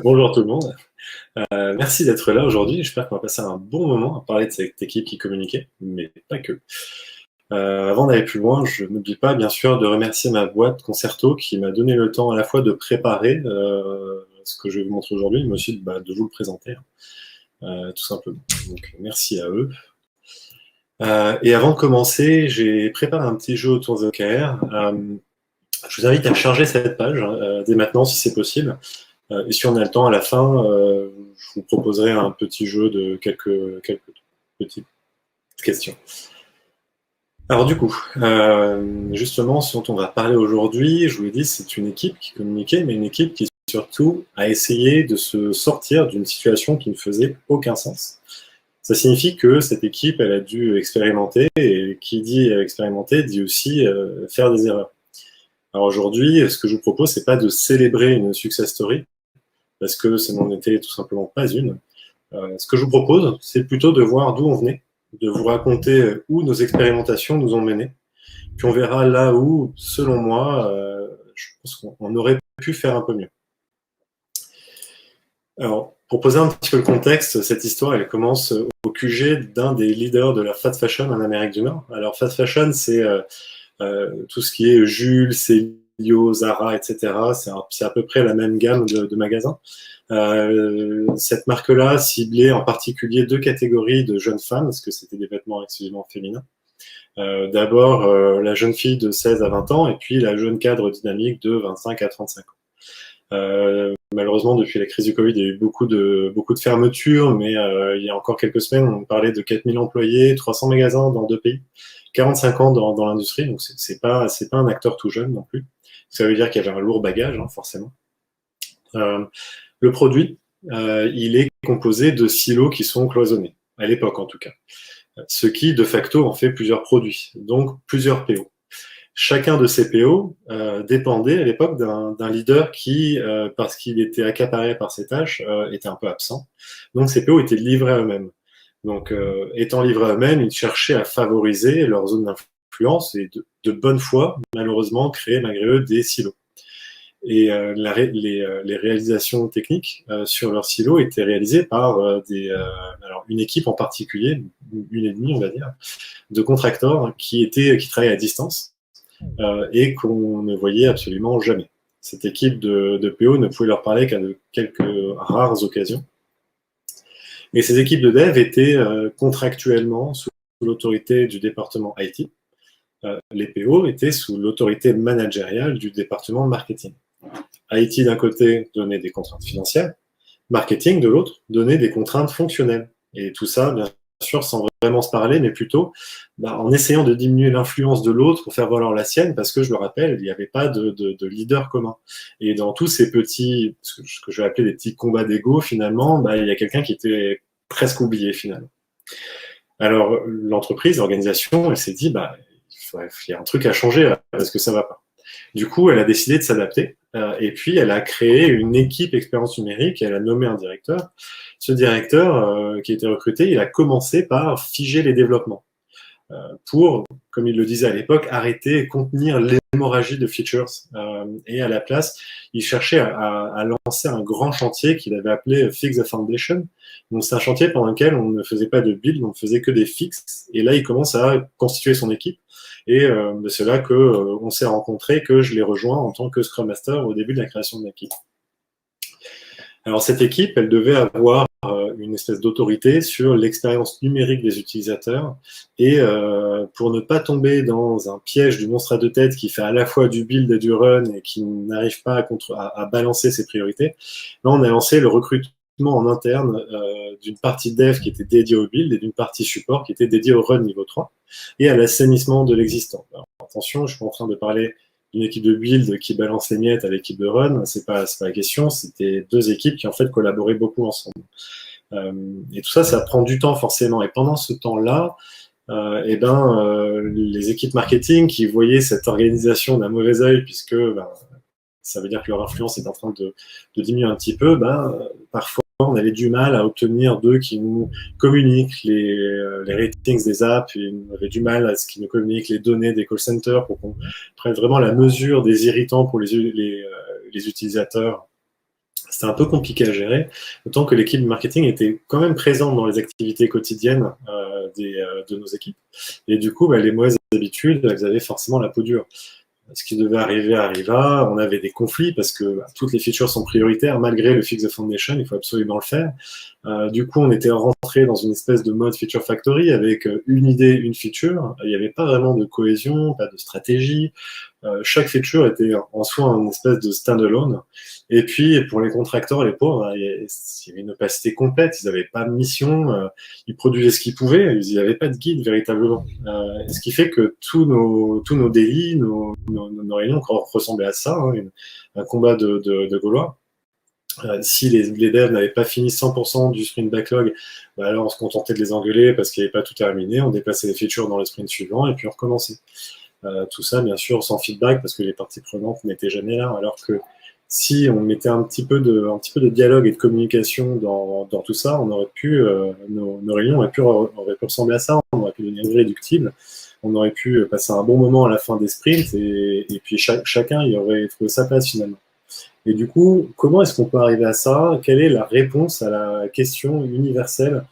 Bonjour tout le monde. Merci d'être là aujourd'hui. J'espère qu'on va passer un bon moment à parler de cette équipe qui communiquait, mais pas que. Avant d'aller plus loin, je n'oublie pas bien sûr de remercier ma boîte Concerto qui m'a donné le temps à la fois de préparer ce que je vais vous montrer aujourd'hui, mais aussi de vous le présenter, tout simplement. Donc merci à eux. Et avant de commencer, j'ai préparé un petit jeu autour de OKR. Je vous invite à charger cette page dès maintenant si c'est possible. Et si on a le temps à la fin, je vous proposerai un petit jeu de quelques petites questions. Alors du coup, justement, ce dont on va parler aujourd'hui, je vous l'ai dit, c'est une équipe qui communiquait, mais une équipe qui surtout a essayé de se sortir d'une situation qui ne faisait aucun sens. Ça signifie que cette équipe, elle a dû expérimenter, et qui dit expérimenter, dit aussi faire des erreurs. Alors aujourd'hui, ce que je vous propose, c'est pas de célébrer une success story, parce que ça n'en était tout simplement pas une. Ce que je vous propose, c'est plutôt de voir d'où on venait, de vous raconter où nos expérimentations nous ont menés, puis on verra là où, selon moi, je pense qu'on aurait pu faire un peu mieux. Alors, pour poser un petit peu le contexte, cette histoire, elle commence au QG d'un des leaders de la fast fashion en Amérique du Nord. Alors, fast fashion, c'est tout ce qui est Jules, Célio, Zara, etc. C'est à peu près la même gamme de magasins. Cette marque-là ciblait en particulier deux catégories de jeunes femmes, parce que c'était des vêtements exclusivement féminins. D'abord, la jeune fille de 16 à 20 ans, et puis la jeune cadre dynamique de 25 à 35 ans. Malheureusement, depuis la crise du Covid, il y a eu beaucoup de fermetures, mais il y a encore quelques semaines, on parlait de 4000 employés, 300 magasins dans 2 pays, 45 ans dans l'industrie, donc c'est pas un acteur tout jeune non plus. Ça veut dire qu'il y avait un lourd bagage, forcément. Le produit, il est composé de silos qui sont cloisonnés, à l'époque en tout cas. Ce qui, de facto, en fait plusieurs produits, donc plusieurs PO. Chacun de ces PO dépendait à l'époque d'un leader qui, parce qu'il était accaparé par ses tâches, était un peu absent. Donc ces PO étaient livrés à eux-mêmes. Donc étant livrés à eux-mêmes, ils cherchaient à favoriser leur zone d'influence et de bonne foi, malheureusement, créer malgré eux des silos. Et les réalisations techniques sur leur silo étaient réalisées par alors une équipe en particulier, une et demie on va dire, de contracteurs qui travaillaient à distance et qu'on ne voyait absolument jamais. Cette équipe de PO ne pouvait leur parler qu'à de quelques rares occasions. Et ces équipes de dev étaient contractuellement sous l'autorité du département IT. Les PO étaient sous l'autorité managériale du département marketing. IT d'un côté donnait des contraintes financières, marketing de l'autre donnait des contraintes fonctionnelles. Et tout ça, bien sûr, sans vraiment se parler, mais plutôt en essayant de diminuer l'influence de l'autre pour faire valoir la sienne, parce que je le rappelle, il n'y avait pas de leader commun. Et dans tous ces petits, ce que je vais appeler des petits combats d'ego, finalement, il y a quelqu'un qui était presque oublié finalement. Alors l'entreprise, l'organisation, elle s'est dit, il y a un truc à changer là, parce que ça va pas. Du coup, elle a décidé de s'adapter et puis elle a créé une équipe expérience numérique, elle a nommé un directeur. Ce directeur qui a été recruté, il a commencé par figer les développements pour, comme il le disait à l'époque, arrêter et contenir l'hémorragie de features. Et à la place, il cherchait à lancer un grand chantier qu'il avait appelé Fix the Foundation. Donc c'est un chantier pendant lequel on ne faisait pas de build, on ne faisait que des fixes. Et là, il commence à constituer son équipe. Et c'est là qu'on s'est rencontrés, que je l'ai rejoint en tant que Scrum Master au début de la création de l'équipe. Alors cette équipe, elle devait avoir une espèce d'autorité sur l'expérience numérique des utilisateurs et pour ne pas tomber dans un piège du monstre à deux têtes qui fait à la fois du build et du run et qui n'arrive pas à balancer ses priorités, là on a lancé le recrutement en interne d'une partie dev qui était dédiée au build et d'une partie support qui était dédiée au run niveau 3 et à l'assainissement de l'existant. Alors, attention, je suis pas en train de parler d'une équipe de build qui balance les miettes à l'équipe de run, c'est pas la question, c'était deux équipes qui en fait collaboraient beaucoup ensemble. Et tout ça, ça prend du temps forcément. Et pendant ce temps-là, les équipes marketing qui voyaient cette organisation d'un mauvais œil, puisque ça veut dire que leur influence est en train de diminuer un petit peu, parfois on avait du mal à obtenir d'eux qui nous communiquent les ratings des apps, et on avait du mal à ce qu'ils nous communiquent les données des call centers pour qu'on prenne vraiment la mesure des irritants pour les utilisateurs. c'était un peu compliqué à gérer, autant que l'équipe marketing était quand même présente dans les activités quotidiennes de nos équipes. Et du coup, les mauvaises habitudes, elles avaient forcément la peau dure. Ce qui devait arriver arriva, on avait des conflits parce que toutes les features sont prioritaires, malgré le Fix the Foundation, il faut absolument le faire. Du coup, on était rentré dans une espèce de mode Feature Factory avec une idée, une feature. Il n'y avait pas vraiment de cohésion, pas de stratégie. Chaque feature était en soi une espèce de standalone. Et puis, pour les contracteurs, les pauvres, il y avait une opacité complète. Ils n'avaient pas de mission. Ils produisaient ce qu'ils pouvaient. Ils n'avaient pas de guide véritablement. Ce qui fait que tous nos délits, nos réunions ressemblaient à ça, hein, un combat de Gaulois. Si les devs n'avaient pas fini 100% du sprint backlog, alors on se contentait de les engueuler parce qu'il n'y avait pas tout terminé. On déplaçait les features dans le sprint suivant et puis on recommençait. Tout ça, bien sûr, sans feedback parce que les parties prenantes n'étaient jamais là. Alors que si on mettait un petit peu de dialogue et de communication dans tout ça, on aurait pu, nos réunions auraient pu ressembler à ça. On aurait pu devenir réductible. On aurait pu passer un bon moment à la fin des sprints et puis chacun y aurait trouvé sa place finalement. Et du coup, comment est-ce qu'on peut arriver à ça? Quelle est la réponse à la question universelle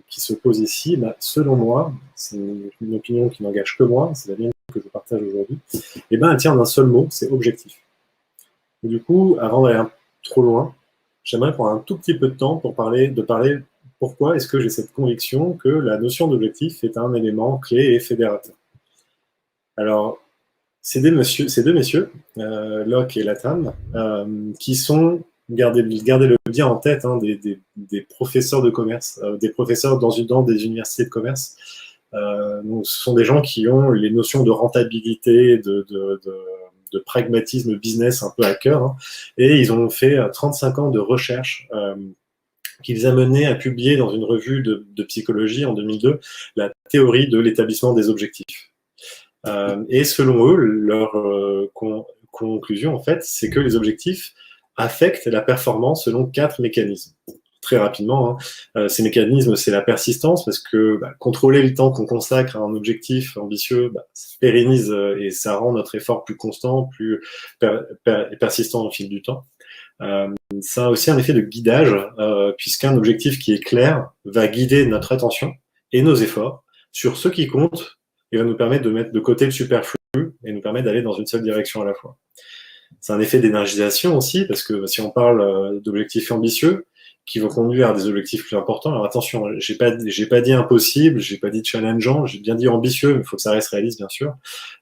qui se pose ici? Selon moi, c'est une opinion qui n'engage que moi, c'est la mienne que je partage aujourd'hui, et elle tient d'un seul mot, c'est objectif. Et du coup, avant d'aller trop loin, j'aimerais prendre un tout petit peu de temps pour parler pourquoi est-ce que j'ai cette conviction que la notion d'objectif est un élément clé et fédérateur. Alors, ces deux messieurs, Locke et Latham, qui sont, gardez-le bien en tête, hein, des professeurs de commerce, des professeurs dans des universités de commerce. Donc, ce sont des gens qui ont les notions de rentabilité, de pragmatisme business un peu à cœur, hein, et ils ont fait 35 ans de recherche qui les a menés à publier dans une revue de psychologie en 2002 la théorie de l'établissement des objectifs. Et selon eux, leur conclusion, en fait, c'est que les objectifs affectent la performance selon 4 mécanismes. Très rapidement, hein. Ces mécanismes, c'est la persistance, parce que contrôler le temps qu'on consacre à un objectif ambitieux, ça pérennise et ça rend notre effort plus constant, plus persistant au fil du temps. Ça a aussi un effet de guidage, puisqu'un objectif qui est clair va guider notre attention et nos efforts sur ce qui compte et va nous permettre de mettre de côté le superflu et nous permettre d'aller dans une seule direction à la fois. C'est un effet d'énergisation aussi, parce que si on parle d'objectifs ambitieux qui vont conduire à des objectifs plus importants, alors attention, j'ai pas dit impossible, j'ai pas dit challengeant, j'ai bien dit ambitieux, mais il faut que ça reste réaliste bien sûr.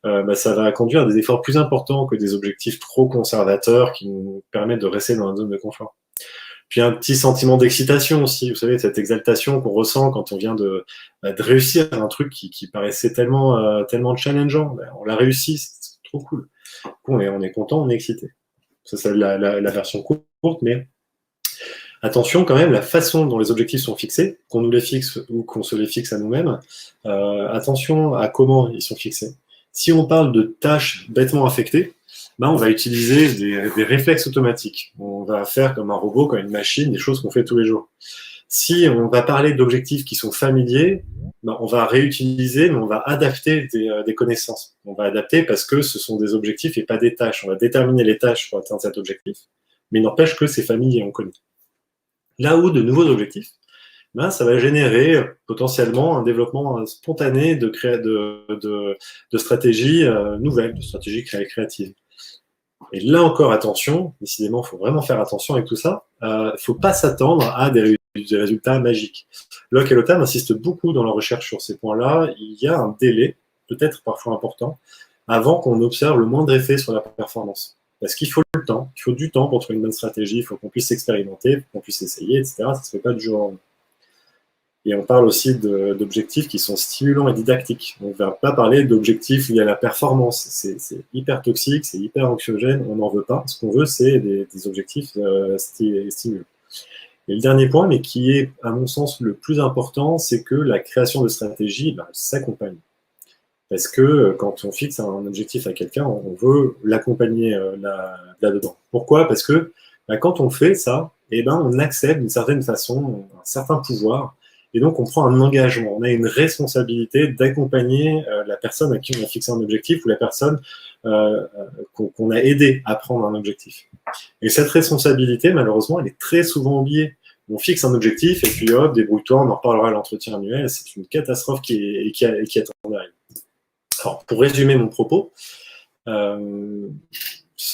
Ça va conduire à des efforts plus importants que des objectifs trop conservateurs qui nous permettent de rester dans une zone de confort. Puis un petit sentiment d'excitation aussi, vous savez, cette exaltation qu'on ressent quand on vient de réussir un truc qui paraissait tellement challengeant. On l'a réussi, c'est trop cool. Du coup, on est content, on est excité. Ça, c'est la version courte, mais attention quand même, la façon dont les objectifs sont fixés, qu'on nous les fixe ou qu'on se les fixe à nous-mêmes, attention à comment ils sont fixés. Si on parle de tâches bêtement affectées, on va utiliser des réflexes automatiques. On va faire comme un robot, comme une machine, des choses qu'on fait tous les jours. Si on va parler d'objectifs qui sont familiers, on va réutiliser, mais on va adapter des connaissances. On va adapter parce que ce sont des objectifs et pas des tâches. On va déterminer les tâches pour atteindre cet objectif, mais il n'empêche que c'est familier, on connaît. Là où de nouveaux objectifs, ça va générer potentiellement un développement spontané de stratégies nouvelles, de stratégies créatives. Et là encore, attention, décidément, il faut vraiment faire attention avec tout ça. Il ne faut pas s'attendre à des résultats magiques. Locke et Latham insistent beaucoup dans leur recherche sur ces points-là. Il y a un délai, peut-être parfois important, avant qu'on observe le moindre effet sur la performance. Parce qu'il faut le temps, il faut du temps pour trouver une bonne stratégie, il faut qu'on puisse expérimenter, qu'on puisse essayer, etc. Ça ne se fait pas du jour au lendemain. Et on parle aussi d'objectifs qui sont stimulants et didactiques. On ne va pas parler d'objectifs liés à la performance. C'est hyper toxique, c'est hyper anxiogène, on n'en veut pas. Ce qu'on veut, c'est des objectifs stimulants. Et le dernier point, mais qui est, à mon sens, le plus important, c'est que la création de stratégie s'accompagne. Parce que quand on fixe un objectif à quelqu'un, on veut l'accompagner là-dedans. Pourquoi? Parce que quand on fait ça, on accepte d'une certaine façon un certain pouvoir Et donc, on prend un engagement, on a une responsabilité d'accompagner la personne à qui on a fixé un objectif ou la personne qu'on a aidé à prendre un objectif. Et cette responsabilité, malheureusement, elle est très souvent oubliée. On fixe un objectif et puis hop, débrouille-toi, on en reparlera à l'entretien annuel. C'est une catastrophe qui attend derrière. Alors, pour résumer mon propos, je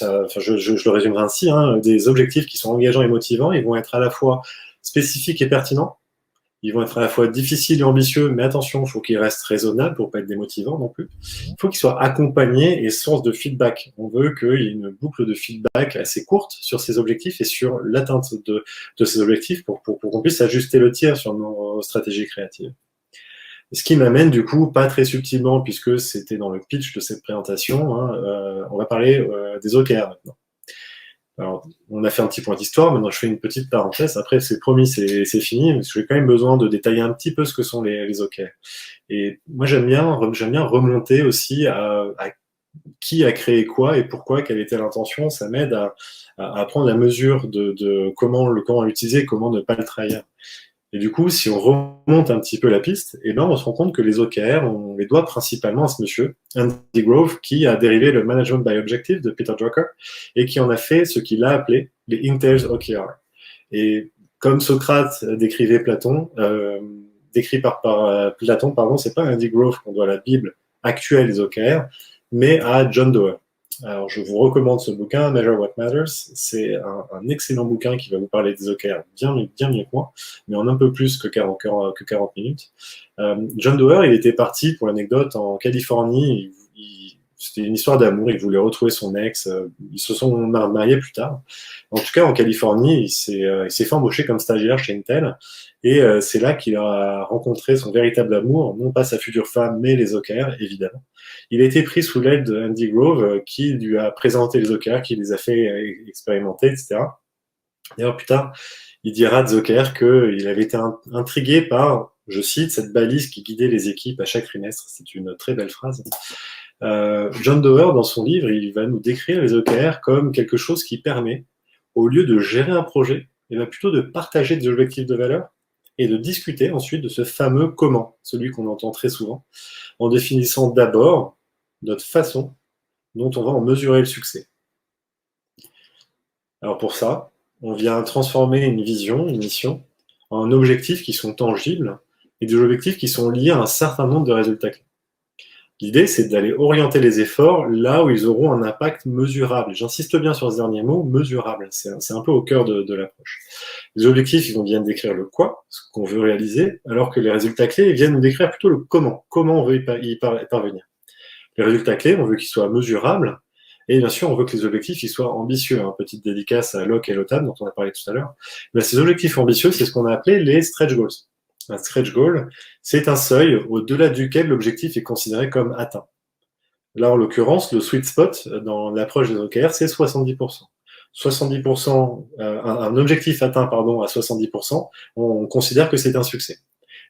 le résumerai ainsi, hein, des objectifs qui sont engageants et motivants, ils vont être à la fois spécifiques et pertinents, ils vont être à la fois difficiles et ambitieux, mais attention, il faut qu'ils restent raisonnables pour pas être démotivants non plus. Il faut qu'ils soient accompagnés et source de feedback. On veut qu'il y ait une boucle de feedback assez courte sur ces objectifs et sur l'atteinte de ces objectifs pour qu'on puisse ajuster le tir sur nos stratégies créatives. Ce qui m'amène du coup, pas très subtilement, puisque c'était dans le pitch de cette présentation, hein, on va parler des OKR maintenant. Alors, on a fait un petit point d'histoire, maintenant je fais une petite parenthèse. Après, c'est promis, c'est fini, mais j'ai quand même besoin de détailler un petit peu ce que sont les OKR. Et moi, j'aime bien remonter aussi à qui a créé quoi et pourquoi, quelle était l'intention. Ça m'aide à prendre la mesure de comment l'utiliser, comment ne pas le trahir. Et du coup, si on remonte un petit peu la piste, eh ben, on se rend compte que les OKR, on les doit principalement à ce monsieur, Andy Grove, qui a dérivé le Management by Objective de Peter Drucker et qui en a fait ce qu'il a appelé les Intel's OKR. Et comme Socrate décrivait Platon, décrit par Platon, pardon, c'est pas à Andy Grove qu'on doit la Bible actuelle des OKR, mais à John Doerr. Alors, je vous recommande ce bouquin, Measure What Matters. C'est un excellent bouquin qui va vous parler des OKR bien mieux que moi, mais en un peu plus que 40 minutes. John Doerr, il était parti, pour l'anecdote, en Californie. C'était une histoire d'amour. Il voulait retrouver son ex. Ils se sont mariés plus tard. En tout cas, en Californie, il s'est fait embaucher comme stagiaire chez Intel. Et c'est là qu'il a rencontré son véritable amour, non pas sa future femme, mais les OKR, évidemment. Il a été pris sous l'aile de Andy Grove, qui lui a présenté les OKR, qui les a fait expérimenter, etc. D'ailleurs, plus tard, il dira des OKR qu'il avait été intrigué par, je cite, cette balise qui guidait les équipes à chaque trimestre. C'est une très belle phrase. John Doerr, dans son livre, il va nous décrire les OKR comme quelque chose qui permet, au lieu de gérer un projet, et bien plutôt de partager des objectifs de valeur et de discuter ensuite de ce fameux comment, celui qu'on entend très souvent, en définissant d'abord notre façon dont on va en mesurer le succès. Alors pour ça, on vient transformer une vision, une mission, en objectifs qui sont tangibles et des objectifs qui sont liés à un certain nombre de résultats clés. L'idée, c'est d'aller orienter les efforts là où ils auront un impact mesurable. J'insiste bien sur ce dernier mot, mesurable. C'est un peu au cœur de l'approche. Les objectifs, ils vont bien décrire le quoi, ce qu'on veut réaliser, alors que les résultats clés, ils viennent nous décrire plutôt le comment on veut y parvenir. Les résultats clés, on veut qu'ils soient mesurables, et bien sûr, on veut que les objectifs ils soient ambitieux. Hein. Petite dédicace à Locke et Lotan, dont on a parlé tout à l'heure. Mais ces objectifs ambitieux, c'est ce qu'on a appelé les stretch goals. Un stretch goal, c'est un seuil au-delà duquel l'objectif est considéré comme atteint. Là, en l'occurrence, le sweet spot dans l'approche des OKR, c'est 70%. 70%, un objectif atteint à 70%, on considère que c'est un succès.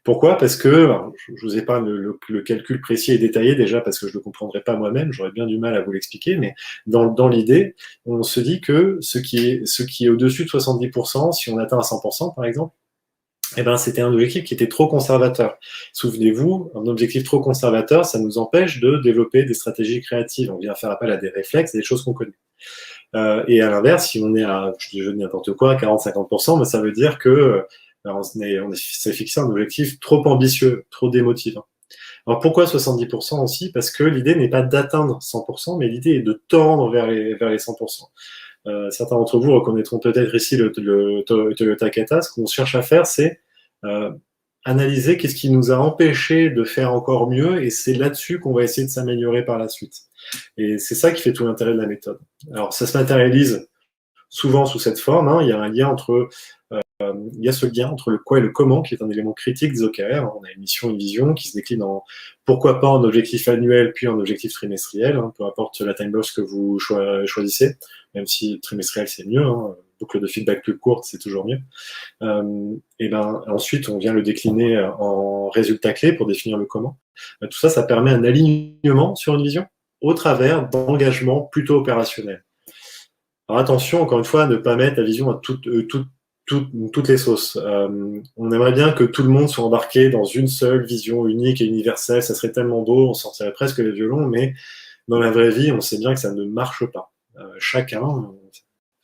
Pourquoi? Parce que, alors, je vous épargne le calcul précis et détaillé déjà parce que je ne le comprendrai pas moi-même, j'aurais bien du mal à vous l'expliquer, mais dans l'idée, on se dit que ce qui est au-dessus de 70%, si on atteint à 100% par exemple, eh ben, c'était un objectif qui était trop conservateur. Souvenez-vous, un objectif trop conservateur, ça nous empêche de développer des stratégies créatives. On vient faire appel à des réflexes et des choses qu'on connaît. Et à l'inverse, si on est à, je dis n'importe quoi, 40-50%, ben, ça veut dire que on s'est fixé un objectif trop ambitieux, trop démotivant. Alors pourquoi 70% aussi? Parce que l'idée n'est pas d'atteindre 100%, mais l'idée est de tendre vers les 100%. Certains d'entre vous reconnaîtront peut-être ici le Toyota Kata. Ce qu'on cherche à faire, c'est analyser qu'est-ce qui nous a empêché de faire encore mieux, et c'est là-dessus qu'on va essayer de s'améliorer par la suite. Et c'est ça qui fait tout l'intérêt de la méthode. Alors ça se matérialise souvent sous cette forme. Hein. Il y a un lien entre il y a ce lien entre le quoi et le comment qui est un élément critique des OKR. On a une mission, une vision qui se décline en pourquoi pas en objectif annuel puis en objectif trimestriel, hein, peu importe la time box que vous choisissez, même si trimestriel c'est mieux, hein, boucle de feedback plus courte c'est toujours mieux. Et ben ensuite on vient le décliner en résultats clés pour définir le comment. Tout ça, ça permet un alignement sur une vision au travers d'engagements plutôt opérationnels. Alors attention, encore une fois, à ne pas mettre la vision à toute toutes les sauces. On aimerait bien que tout le monde soit embarqué dans une seule vision unique et universelle. Ça serait tellement beau, on sortirait presque les violons, mais dans la vraie vie, on sait bien que ça ne marche pas. Chacun,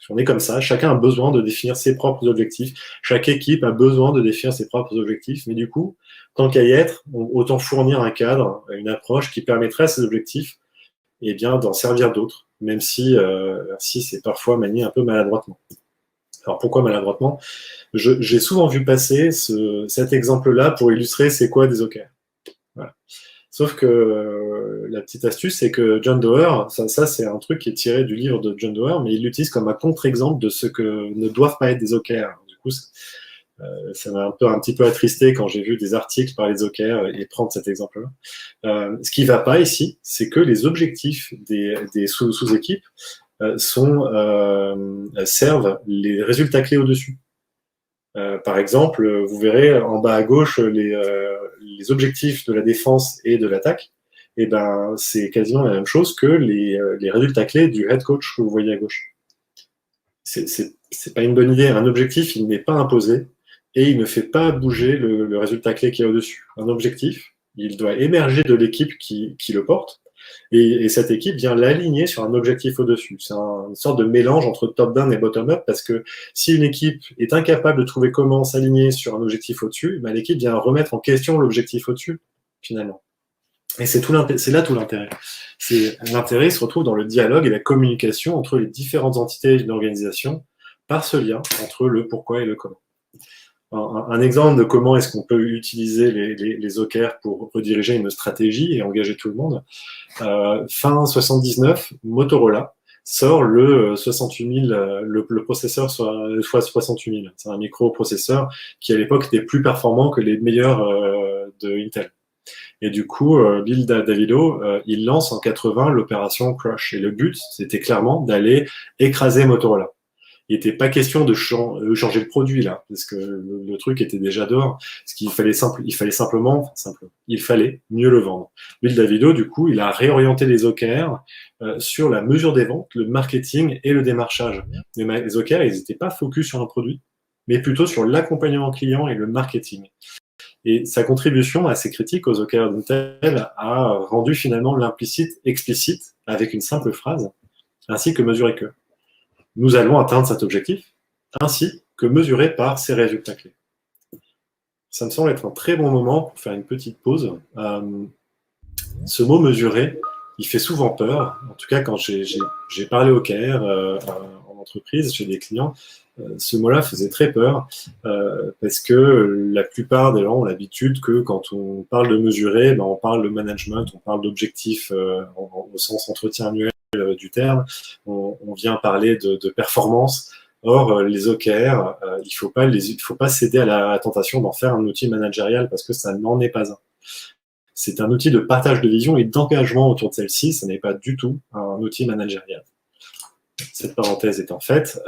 on est comme ça, chacun a besoin de définir ses propres objectifs. Chaque équipe a besoin de définir ses propres objectifs. Mais du coup, tant qu'à y être, autant fournir un cadre, une approche qui permettrait à ces objectifs eh bien, d'en servir d'autres, même si c'est parfois manié un peu maladroitement. Alors pourquoi maladroitement? J'ai souvent vu passer cet exemple-là pour illustrer c'est quoi des OKR. Voilà. Sauf que la petite astuce, c'est que John Doerr, ça c'est un truc qui est tiré du livre de John Doerr, mais il l'utilise comme un contre-exemple de ce que ne doivent pas être des OKR. Du coup, ça m'a un petit peu attristé quand j'ai vu des articles parler des OKR et prendre cet exemple-là. Ce qui ne va pas ici, c'est que les objectifs des sous-équipes servent les résultats clés au-dessus. Par exemple, vous verrez en bas à gauche les objectifs de la défense et de l'attaque. Et ben, c'est quasiment la même chose que les résultats clés du head coach que vous voyez à gauche. C'est pas une bonne idée. Un objectif, il n'est pas imposé et il ne fait pas bouger le résultat clé qui est au-dessus. Un objectif, il doit émerger de l'équipe qui le porte. Et cette équipe vient l'aligner sur un objectif au-dessus. C'est une sorte de mélange entre top-down et bottom-up, parce que si une équipe est incapable de trouver comment s'aligner sur un objectif au-dessus, ben l'équipe vient remettre en question l'objectif au-dessus, finalement. Et c'est là tout l'intérêt. L'intérêt se retrouve dans le dialogue et la communication entre les différentes entités de l'organisation par ce lien entre le pourquoi et le comment. Un exemple de comment est-ce qu'on peut utiliser les OKR pour rediriger une stratégie et engager tout le monde. Fin 79, Motorola sort le 68000, le processeur soit 68000. C'est un microprocesseur qui à l'époque était plus performant que les meilleurs de Intel. Et du coup, Bill Davido, il lance en 80 l'opération Crush. Et le but, c'était clairement d'aller écraser Motorola. Il n'était pas question de changer le produit là, parce que le truc était déjà dehors. Il fallait mieux le vendre. Bill Davido, du coup, il a réorienté les OKR sur la mesure des ventes, le marketing et le démarchage. Les OKR, ils n'étaient pas focus sur un produit, mais plutôt sur l'accompagnement client et le marketing. Et sa contribution à ces critiques aux OKR d'Intel a rendu finalement l'implicite explicite avec une simple phrase, ainsi que mesurer que. Nous allons atteindre cet objectif, ainsi que mesuré par ces résultats clés. Ça me semble être un très bon moment pour faire une petite pause. Ce mot mesurer, il fait souvent peur. En tout cas, quand j'ai parlé OKR en entreprise, chez des clients, ce mot-là faisait très peur parce que la plupart des gens ont l'habitude que quand on parle de mesurer, ben on parle de management, on parle d'objectifs au sens entretien annuel du terme, on vient parler de performance. Or, les OKR, il faut pas céder à la tentation d'en faire un outil managérial parce que ça n'en est pas un. C'est un outil de partage de vision et d'engagement autour de celle-ci, ce n'est pas du tout un outil managérial. Cette parenthèse étant faite,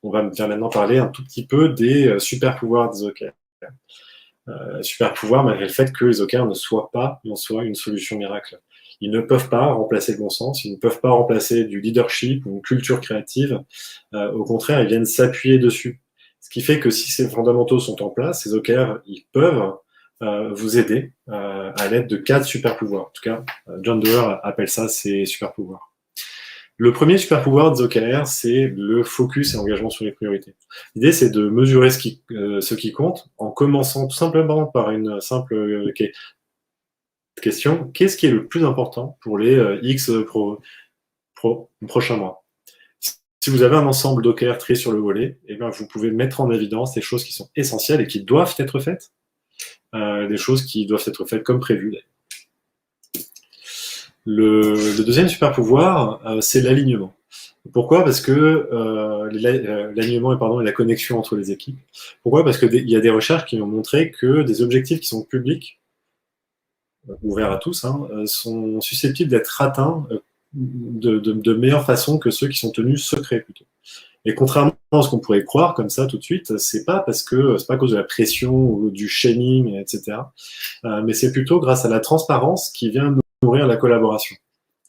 on va maintenant parler un tout petit peu des super pouvoirs des OKR. Super pouvoirs malgré le fait que les OKR ne soient pas une solution miracle. Ils ne peuvent pas remplacer le bon sens, ils ne peuvent pas remplacer du leadership ou une culture créative. Au contraire, ils viennent s'appuyer dessus. Ce qui fait que si ces fondamentaux sont en place, ces OKR, ils peuvent vous aider à l'aide de 4 super pouvoirs. En tout cas, John Doerr appelle ça ses super pouvoirs. Le premier super pouvoir des OKR, c'est le focus et l'engagement sur les priorités. L'idée, c'est de mesurer ce qui compte en commençant tout simplement par une simple question. Qu'est-ce qui est le plus important pour les X prochains mois? Si vous avez un ensemble d'OKR triés sur le volet, eh bien, vous pouvez mettre en évidence des choses qui sont essentielles et qui doivent être faites, des choses qui doivent être faites comme prévu. Le deuxième super pouvoir, c'est l'alignement. Pourquoi? Parce que l'alignement et la connexion entre les équipes. Pourquoi? Parce qu'il y a des recherches qui ont montré que des objectifs qui sont publics, ouverts à tous, sont susceptibles d'être atteints de meilleure façon que ceux qui sont tenus secrets plutôt. Et contrairement à ce qu'on pourrait croire comme ça tout de suite, c'est pas à cause de la pression ou du shaming, etc. Mais c'est plutôt grâce à la transparence qui vient nourrir la collaboration.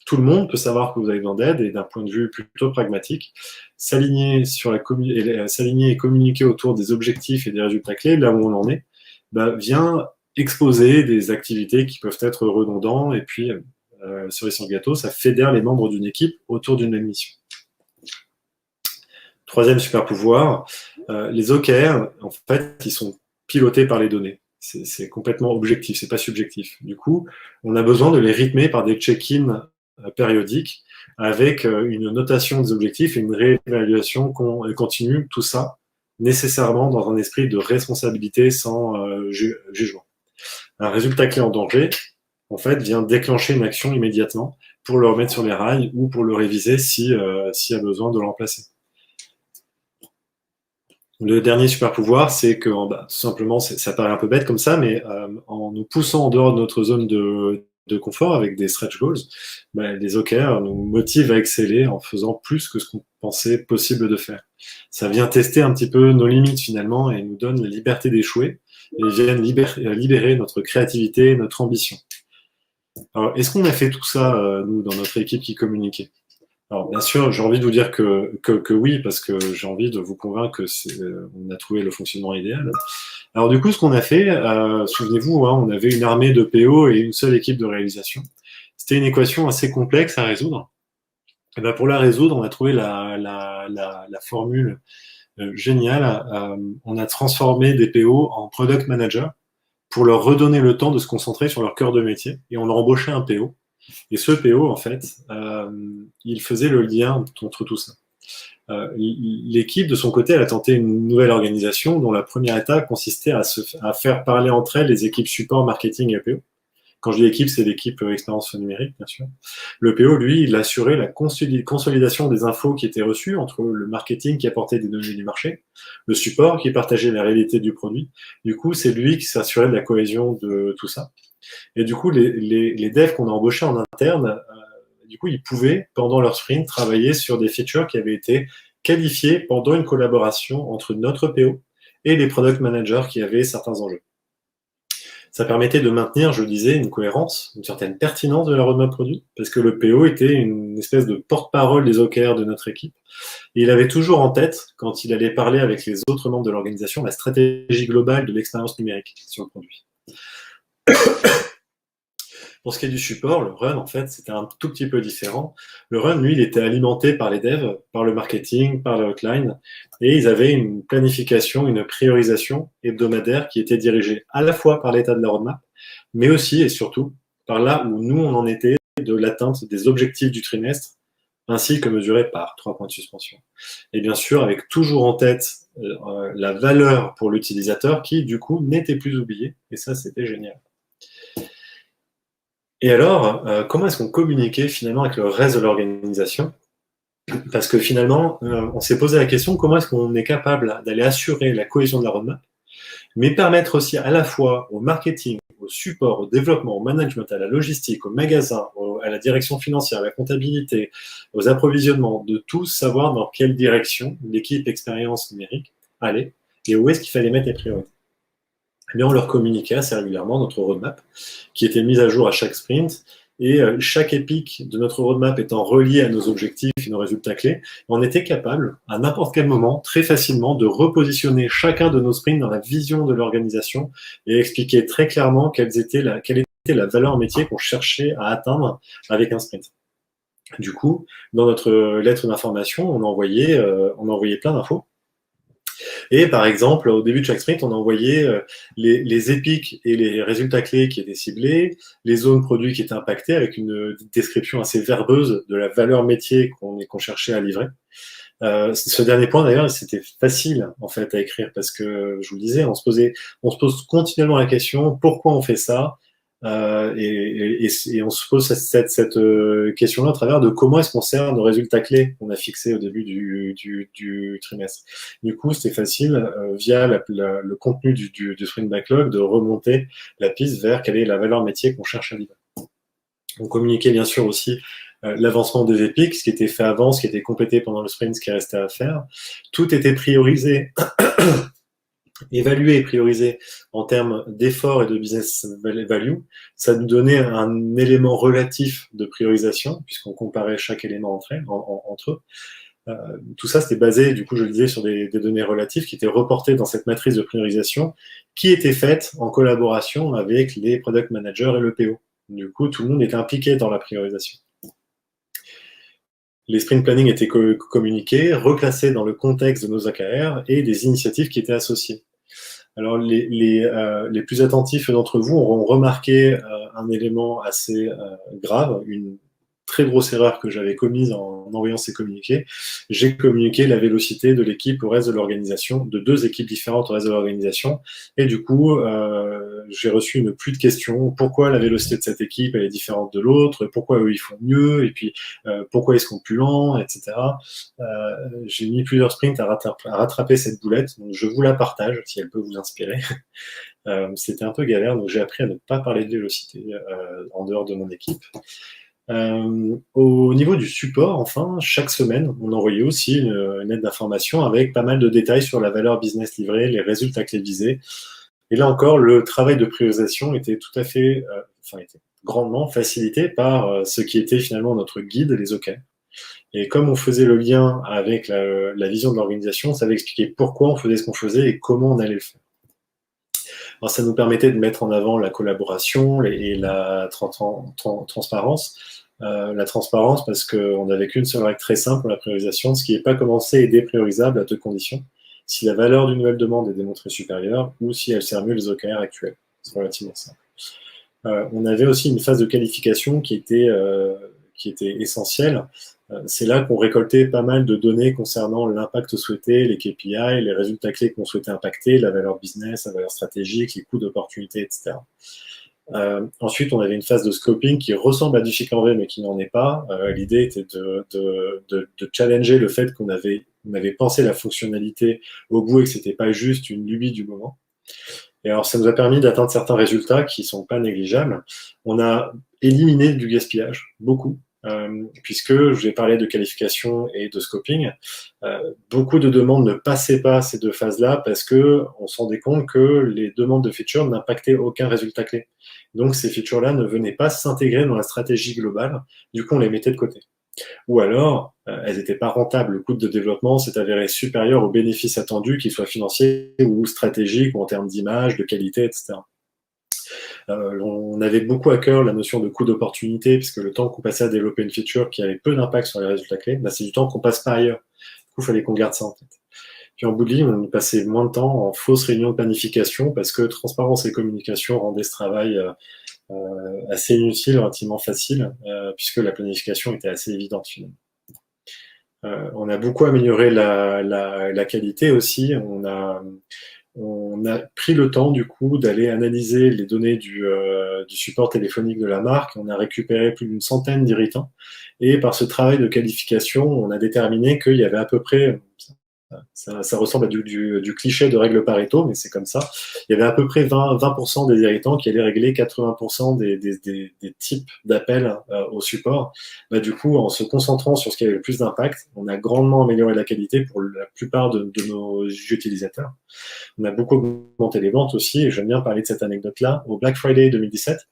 tout le monde peut savoir que vous avez besoin d'aide et d'un point de vue plutôt pragmatique, s'aligner s'aligner et communiquer autour des objectifs et des résultats clés, là où on en est, vient exposer des activités qui peuvent être redondantes et puis cerise sur le gâteau, ça fédère les membres d'une équipe autour d'une même mission. Troisième super pouvoir, les OKR, en fait, ils sont pilotés par les données. C'est complètement objectif, c'est pas subjectif. Du coup, on a besoin de les rythmer par des check-in périodiques avec une notation des objectifs et une réévaluation continue, tout ça nécessairement dans un esprit de responsabilité sans jugement. Un résultat clé en danger, en fait, vient déclencher une action immédiatement pour le remettre sur les rails ou pour le réviser s'il y a besoin de le remplacer. Le dernier super pouvoir, c'est que tout simplement, ça paraît un peu bête comme ça, mais en nous poussant en dehors de notre zone de confort avec des stretch goals, les OKR nous motivent à exceller en faisant plus que ce qu'on pensait possible de faire. Ça vient tester un petit peu nos limites finalement et nous donne la liberté d'échouer et viennent libérer notre créativité, notre ambition. Alors, est-ce qu'on a fait tout ça, nous, dans notre équipe qui communiquait ? Alors, bien sûr, j'ai envie de vous dire que oui, parce que j'ai envie de vous convaincre on a trouvé le fonctionnement idéal. Alors, du coup, ce qu'on a fait, souvenez-vous, on avait une armée de PO et une seule équipe de réalisation. C'était une équation assez complexe à résoudre. Et pour la résoudre, on a trouvé la formule géniale. On a transformé des PO en product manager pour leur redonner le temps de se concentrer sur leur cœur de métier. Et on a embauché un PO. Et ce PO, en fait, il faisait le lien entre tout ça. L'équipe, de son côté, elle a tenté une nouvelle organisation dont la première étape consistait à faire parler entre elles les équipes support, marketing et PO. Quand je dis équipe, c'est l'équipe expérience numérique, bien sûr. Le PO, lui, il assurait la consolidation des infos qui étaient reçues entre le marketing qui apportait des données du marché, le support qui partageait la réalité du produit. Du coup, c'est lui qui s'assurait de la cohésion de tout ça. Et du coup, les devs qu'on a embauchés en interne, du coup, ils pouvaient, pendant leur sprint, travailler sur des features qui avaient été qualifiées pendant une collaboration entre notre PO et les product managers qui avaient certains enjeux. Ça permettait de maintenir, je le disais, une cohérence, une certaine pertinence de la roadmap produit, parce que le PO était une espèce de porte-parole des OKR de notre équipe. Et il avait toujours en tête, quand il allait parler avec les autres membres de l'organisation, la stratégie globale de l'expérience numérique sur le produit. Pour ce qui est du support, le run, en fait, c'était un tout petit peu différent. Le run, lui, il était alimenté par les devs, par le marketing, par le hotline, et ils avaient une planification, une priorisation hebdomadaire qui était dirigée à la fois par l'état de la roadmap, mais aussi et surtout par là où nous, on en était de l'atteinte des objectifs du trimestre, ainsi que mesurés par 3 points de suspension. Et bien sûr, avec toujours en tête la valeur pour l'utilisateur qui, du coup, n'était plus oubliée, et ça, c'était génial. Et alors, comment est-ce qu'on communiquait finalement avec le reste de l'organisation? Parce que finalement, on s'est posé la question, comment est-ce qu'on est capable d'aller assurer la cohésion de la roadmap, mais permettre aussi à la fois au marketing, au support, au développement, au management, à la logistique, au magasin, à la direction financière, à la comptabilité, aux approvisionnements, de tous savoir dans quelle direction l'équipe expérience numérique allait et où est-ce qu'il fallait mettre les priorités. Eh bien, on leur communiquait assez régulièrement notre roadmap, qui était mise à jour à chaque sprint, et chaque épique de notre roadmap étant relié à nos objectifs et nos résultats clés, on était capable, à n'importe quel moment, très facilement, de repositionner chacun de nos sprints dans la vision de l'organisation et expliquer très clairement quelle était la valeur métier qu'on cherchait à atteindre avec un sprint. Du coup, dans notre lettre d'information, on envoyait plein d'infos. Et par exemple, au début de chaque sprint, on a envoyé les épiques et les résultats clés qui étaient ciblés, les zones produits qui étaient impactées avec une description assez verbeuse de la valeur métier qu'on cherchait à livrer. Ce dernier point d'ailleurs, c'était facile en fait à écrire parce que je vous le disais, on se pose continuellement la question pourquoi on fait ça, et on se pose cette question-là à travers de comment est-ce qu'on sert nos résultats clés qu'on a fixés au début du trimestre. Du coup, c'était facile via le contenu du sprint backlog de remonter la piste vers quelle est la valeur métier qu'on cherche à livrer. On communiquait bien sûr aussi l'avancement des épiques, ce qui était fait avant, ce qui était complété pendant le sprint, ce qui restait à faire. Tout était priorisé évaluer et prioriser en termes d'effort et de business value, ça nous donnait un élément relatif de priorisation, puisqu'on comparait chaque élément entre eux. Tout ça, c'était basé, du coup, je le disais, sur des données relatives qui étaient reportées dans cette matrice de priorisation, qui était faite en collaboration avec les product managers et le PO. Du coup, tout le monde était impliqué dans la priorisation. Les sprint planning étaient communiqués, reclassés dans le contexte de nos AKR et des initiatives qui étaient associées. Alors, les plus attentifs d'entre vous auront remarqué un élément assez grave, une très grosse erreur que j'avais commise en envoyant ces communiqués. J'ai communiqué la vélocité de l'équipe au reste de l'organisation, de 2 équipes différentes au reste de l'organisation. Et du coup, j'ai reçu une pluie de questions. Pourquoi la vélocité de cette équipe, elle est différente de l'autre? Pourquoi eux, ils font mieux? Et puis, pourquoi ils sont plus lents, etc. J'ai mis plusieurs sprints à rattraper cette boulette. Donc, je vous la partage si elle peut vous inspirer. C'était un peu galère, donc j'ai appris à ne pas parler de vélocité en dehors de mon équipe. Au niveau du support, enfin, chaque semaine, on envoyait aussi une aide d'information avec pas mal de détails sur la valeur business livrée, les résultats clés visés. Et là encore, le travail de priorisation était tout à fait, était grandement facilité par ce qui était finalement notre guide, les OK. Et comme on faisait le lien avec la vision de l'organisation, ça avait expliqué pourquoi on faisait ce qu'on faisait et comment on allait le faire. Alors, ça nous permettait de mettre en avant la collaboration et la transparence. La transparence parce qu'on n'avait qu'une seule règle très simple pour la priorisation, ce qui n'est pas commencé et dépriorisable à 2 conditions. Si la valeur d'une nouvelle demande est démontrée supérieure ou si elle sert mieux les OKR actuels. C'est relativement simple. On avait aussi une phase de qualification qui était essentielle. C'est là qu'on récoltait pas mal de données concernant l'impact souhaité, les KPI, les résultats clés qu'on souhaitait impacter, la valeur business, la valeur stratégique, les coûts d'opportunité, etc. Ensuite, on avait une phase de scoping qui ressemble à du chic en V, mais qui n'en est pas. L'idée était de challenger le fait qu'on avait pensé la fonctionnalité au bout et que c'était pas juste une lubie du moment. Et alors, ça nous a permis d'atteindre certains résultats qui sont pas négligeables. On a éliminé du gaspillage, beaucoup. Puisque je vais parler de qualification et de scoping, beaucoup de demandes ne passaient pas ces 2 phases-là parce que on se rendait compte que les demandes de features n'impactaient aucun résultat clé. Donc ces features-là ne venaient pas s'intégrer dans la stratégie globale, du coup on les mettait de côté. Ou alors, elles n'étaient pas rentables. Le coût de développement s'est avéré supérieur aux bénéfices attendus, qu'ils soient financiers ou stratégiques, ou en termes d'image, de qualité, etc. On avait beaucoup à cœur la notion de coût d'opportunité, puisque le temps qu'on passait à développer une feature qui avait peu d'impact sur les résultats clés, c'est du temps qu'on passe par ailleurs. Du coup, il fallait qu'on garde ça en tête. Puis en bout de ligne, on passait moins de temps en fausses réunions de planification, parce que transparence et communication rendaient ce travail assez inutile, relativement facile, puisque la planification était assez évidente finalement. On a beaucoup amélioré la qualité aussi. On a pris le temps du coup d'aller analyser les données du support téléphonique de la marque. On a récupéré plus d'une centaine d'irritants et par ce travail de qualification, on a déterminé qu'il y avait à peu près, ça ressemble à du cliché de règle Pareto, mais c'est comme ça, il y avait à peu près 20% des irritants qui allaient régler 80% des types d'appels au support. Du coup, en se concentrant sur ce qui avait le plus d'impact, on a grandement amélioré la qualité pour la plupart de nos utilisateurs. On a beaucoup augmenté les ventes aussi, et j'aime bien parler de cette anecdote-là. Au Black Friday 2017,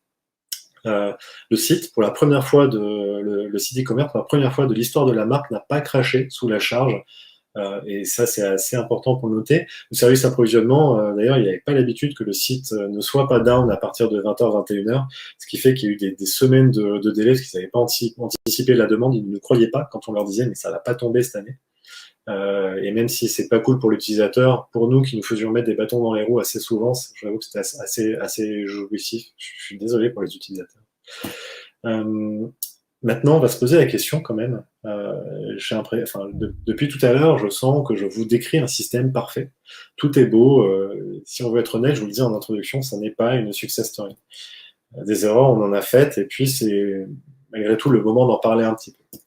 le site, pour la première fois le site e-commerce, pour la première fois de l'histoire de la marque, n'a pas craché sous la charge. Et ça, c'est assez important pour noter. Le service d'approvisionnement, d'ailleurs, il n'y avait pas l'habitude que le site ne soit pas down à partir de 20h, 21h, ce qui fait qu'il y a eu des semaines de délai parce qu'ils n'avaient pas anticipé la demande, ils ne croyaient pas quand on leur disait, mais ça va pas tomber cette année. Et même si c'est pas cool pour l'utilisateur, pour nous qui nous faisions mettre des bâtons dans les roues assez souvent, j'avoue que c'était assez jouissif. Je suis désolé pour les utilisateurs. Maintenant, on va se poser la question quand même. Depuis tout à l'heure, je sens que je vous décris un système parfait. Tout est beau. Si on veut être honnête, je vous le dis en introduction, ça n'est pas une success story. Des erreurs, on en a faites, et puis c'est malgré tout le moment d'en parler un petit peu.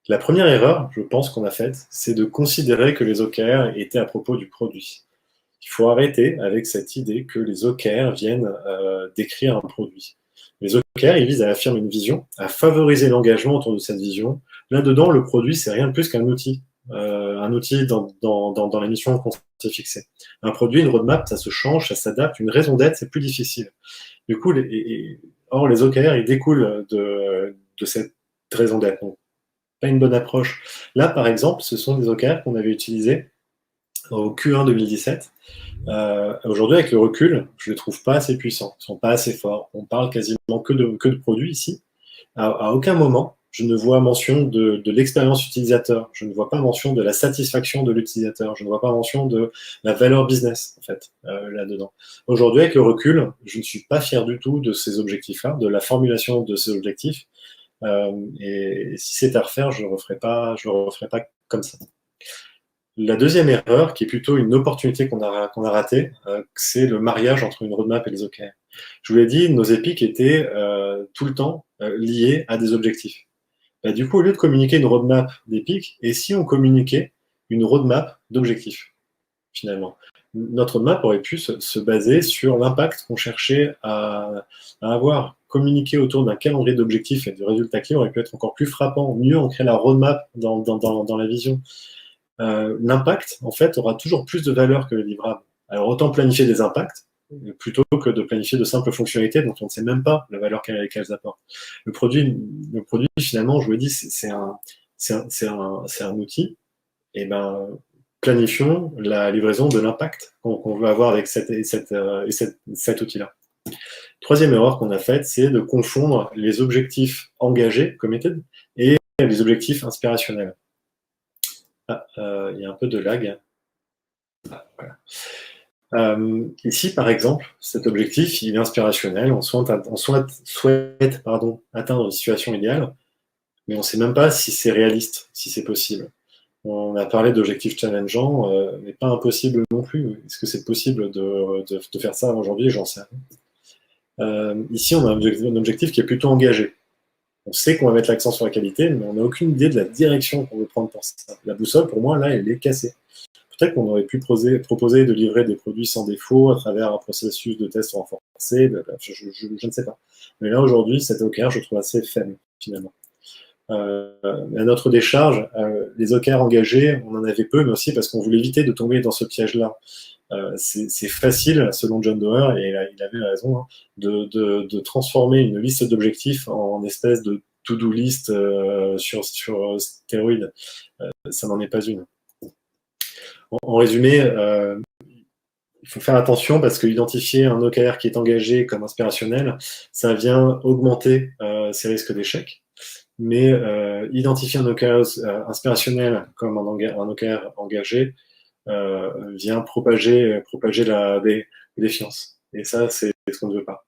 La première erreur, je pense qu'on a faite, c'est de considérer que les OKR étaient à propos du produit. Il faut arrêter avec cette idée que les OKR viennent décrire un produit. Les OKR, ils visent à affirmer une vision, à favoriser l'engagement autour de cette vision. Là-dedans, le produit, c'est rien de plus qu'un outil. un outil dans la mission qu'on s'est fixée. Un produit, une roadmap, ça se change, ça s'adapte. Une raison d'être, c'est plus difficile. Du coup, or, les OKR, ils découlent de cette raison d'être. Donc, pas une bonne approche. Là, par exemple, ce sont des OKR qu'on avait utilisés au Q1 2017. Aujourd'hui, avec le recul, je les trouve pas assez puissants. Ils sont pas assez forts. On parle quasiment que de produits ici. À aucun moment, je ne vois mention de l'expérience utilisateur. Je ne vois pas mention de la satisfaction de l'utilisateur. Je ne vois pas mention de la valeur business, en fait, là-dedans. Aujourd'hui, avec le recul, je ne suis pas fier du tout de ces objectifs-là, de la formulation de ces objectifs. Et si c'est à refaire, je le referai pas comme ça. La deuxième erreur, qui est plutôt une opportunité qu'on a ratée, c'est le mariage entre une roadmap et les OKR. Je vous l'ai dit, nos épiques étaient tout le temps liés à des objectifs. Bah, du coup, au lieu de communiquer une roadmap d'épiques, et si on communiquait une roadmap d'objectifs, finalement? Notre roadmap aurait pu se baser sur l'impact qu'on cherchait à avoir. Communiquer autour d'un calendrier d'objectifs et de résultats clés aurait pu être encore plus frappant, mieux ancrer la roadmap dans la vision. L'impact, en fait, aura toujours plus de valeur que le livrable. Alors, autant planifier des impacts, plutôt que de planifier de simples fonctionnalités dont on ne sait même pas la valeur qu'elles apportent. Le produit, finalement, je vous l'ai dit, c'est un outil. Et ben, planifions la livraison de l'impact qu'on veut avoir avec cet outil-là. Troisième erreur qu'on a faite, c'est de confondre les objectifs engagés, committed, et les objectifs inspirationnels. Il y a un peu de lag. Voilà. Ici, par exemple, cet objectif, il est inspirationnel. On souhaite atteindre une situation idéale, mais on ne sait même pas si c'est réaliste, si c'est possible. On a parlé d'objectifs challengeants, mais pas impossible non plus. Est-ce que c'est possible de faire ça aujourd'hui? J'en sais rien. Ici, on a un objectif qui est plutôt engagé. On sait qu'on va mettre l'accent sur la qualité, mais on n'a aucune idée de la direction qu'on veut prendre pour ça. La boussole, pour moi, là, elle est cassée. Peut-être qu'on aurait pu proposer de livrer des produits sans défaut à travers un processus de test renforcé, je ne sais pas. Mais là, aujourd'hui, cet OKR, je trouve assez faible, finalement. À notre décharge, les OKR engagés, on en avait peu, mais aussi parce qu'on voulait éviter de tomber dans ce piège-là. C'est facile, selon John Doerr, et il avait raison, hein, de transformer une liste d'objectifs en espèce de to-do list sur stéroïdes. Ça n'en est pas une. En résumé, il faut faire attention parce que identifier un OKR qui est engagé comme inspirationnel, ça vient augmenter ses risques d'échec. Mais identifier un OKR inspirationnel comme un OKR engagé vient propager la défiance. Et ça, c'est ce qu'on ne veut pas.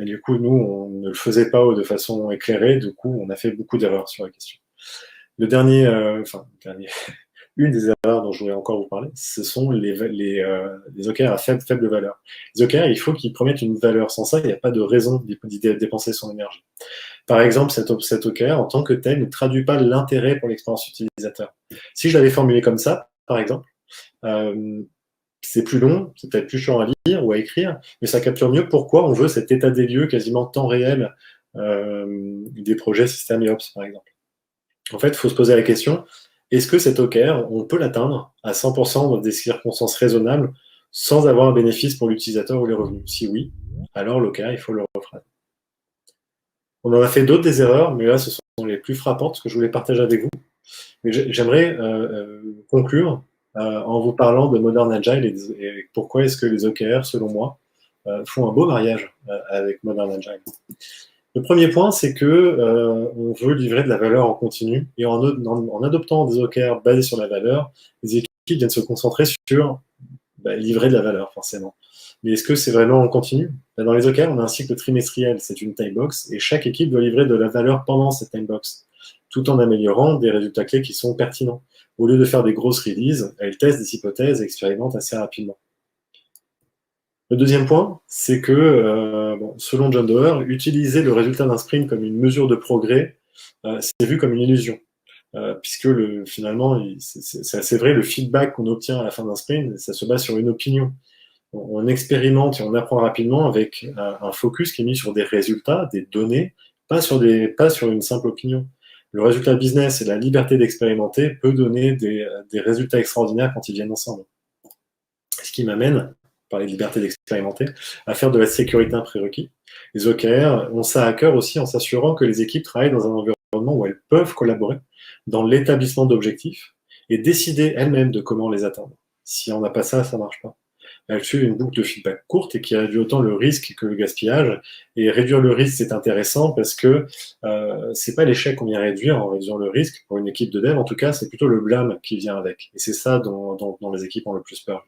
Et du coup, nous, on ne le faisait pas de façon éclairée. Du coup, on a fait beaucoup d'erreurs sur la question. Une des erreurs dont je voulais encore vous parler, ce sont les OKR à faible valeur. Les OKR, il faut qu'ils promettent une valeur. Sans ça, il n'y a pas de raison d'y dépenser son énergie. Par exemple, cet OKR, en tant que tel, ne traduit pas l'intérêt pour l'expérience utilisateur. Si je l'avais formulé comme ça, par exemple, c'est plus long, c'est peut-être plus chiant à lire ou à écrire, mais ça capture mieux pourquoi on veut cet état des lieux quasiment temps réel des projets système et ops, par exemple. En fait, il faut se poser la question, est-ce que cet OKR, on peut l'atteindre à 100% dans des circonstances raisonnables sans avoir un bénéfice pour l'utilisateur ou les revenus? Si oui, alors l'OKR, il faut le refaire. On en a fait d'autres des erreurs, mais là, ce sont les plus frappantes que je voulais partager avec vous. Mais j'aimerais conclure en vous parlant de Modern Agile et pourquoi est-ce que les OKR, selon moi, font un beau mariage avec Modern Agile. Le premier point, c'est que on veut livrer de la valeur en continu et en adoptant des OKR basés sur la valeur, les équipes viennent se concentrer sur livrer de la valeur, forcément. Mais est-ce que c'est vraiment en continu? Dans les OKR, on a un cycle trimestriel, c'est une timebox, et chaque équipe doit livrer de la valeur pendant cette timebox, tout en améliorant des résultats clés qui sont pertinents. Au lieu de faire des grosses releases, elle teste des hypothèses et expérimente assez rapidement. Le deuxième point, c'est que, selon John Doerr, utiliser le résultat d'un sprint comme une mesure de progrès, c'est vu comme une illusion. Puisque finalement, c'est assez vrai, le feedback qu'on obtient à la fin d'un sprint, ça se base sur une opinion. On expérimente et on apprend rapidement avec un focus qui est mis sur des résultats, des données, pas sur une simple opinion. le résultat business et la liberté d'expérimenter peut donner des résultats extraordinaires quand ils viennent ensemble. Ce qui m'amène, par les libertés d'expérimenter, à faire de la sécurité un prérequis. Les OKR ont ça à cœur aussi en s'assurant que les équipes travaillent dans un environnement où elles peuvent collaborer dans l'établissement d'objectifs et décider elles-mêmes de comment les atteindre. Si on n'a pas ça, ça ne marche pas. Elles suivent une boucle de feedback courte et qui réduit autant le risque que le gaspillage. Et réduire le risque, c'est intéressant parce que c'est pas l'échec qu'on vient réduire en réduisant le risque. Pour une équipe de dev, en tout cas, c'est plutôt le blâme qui vient avec. Et c'est ça dont les équipes ont le plus peur.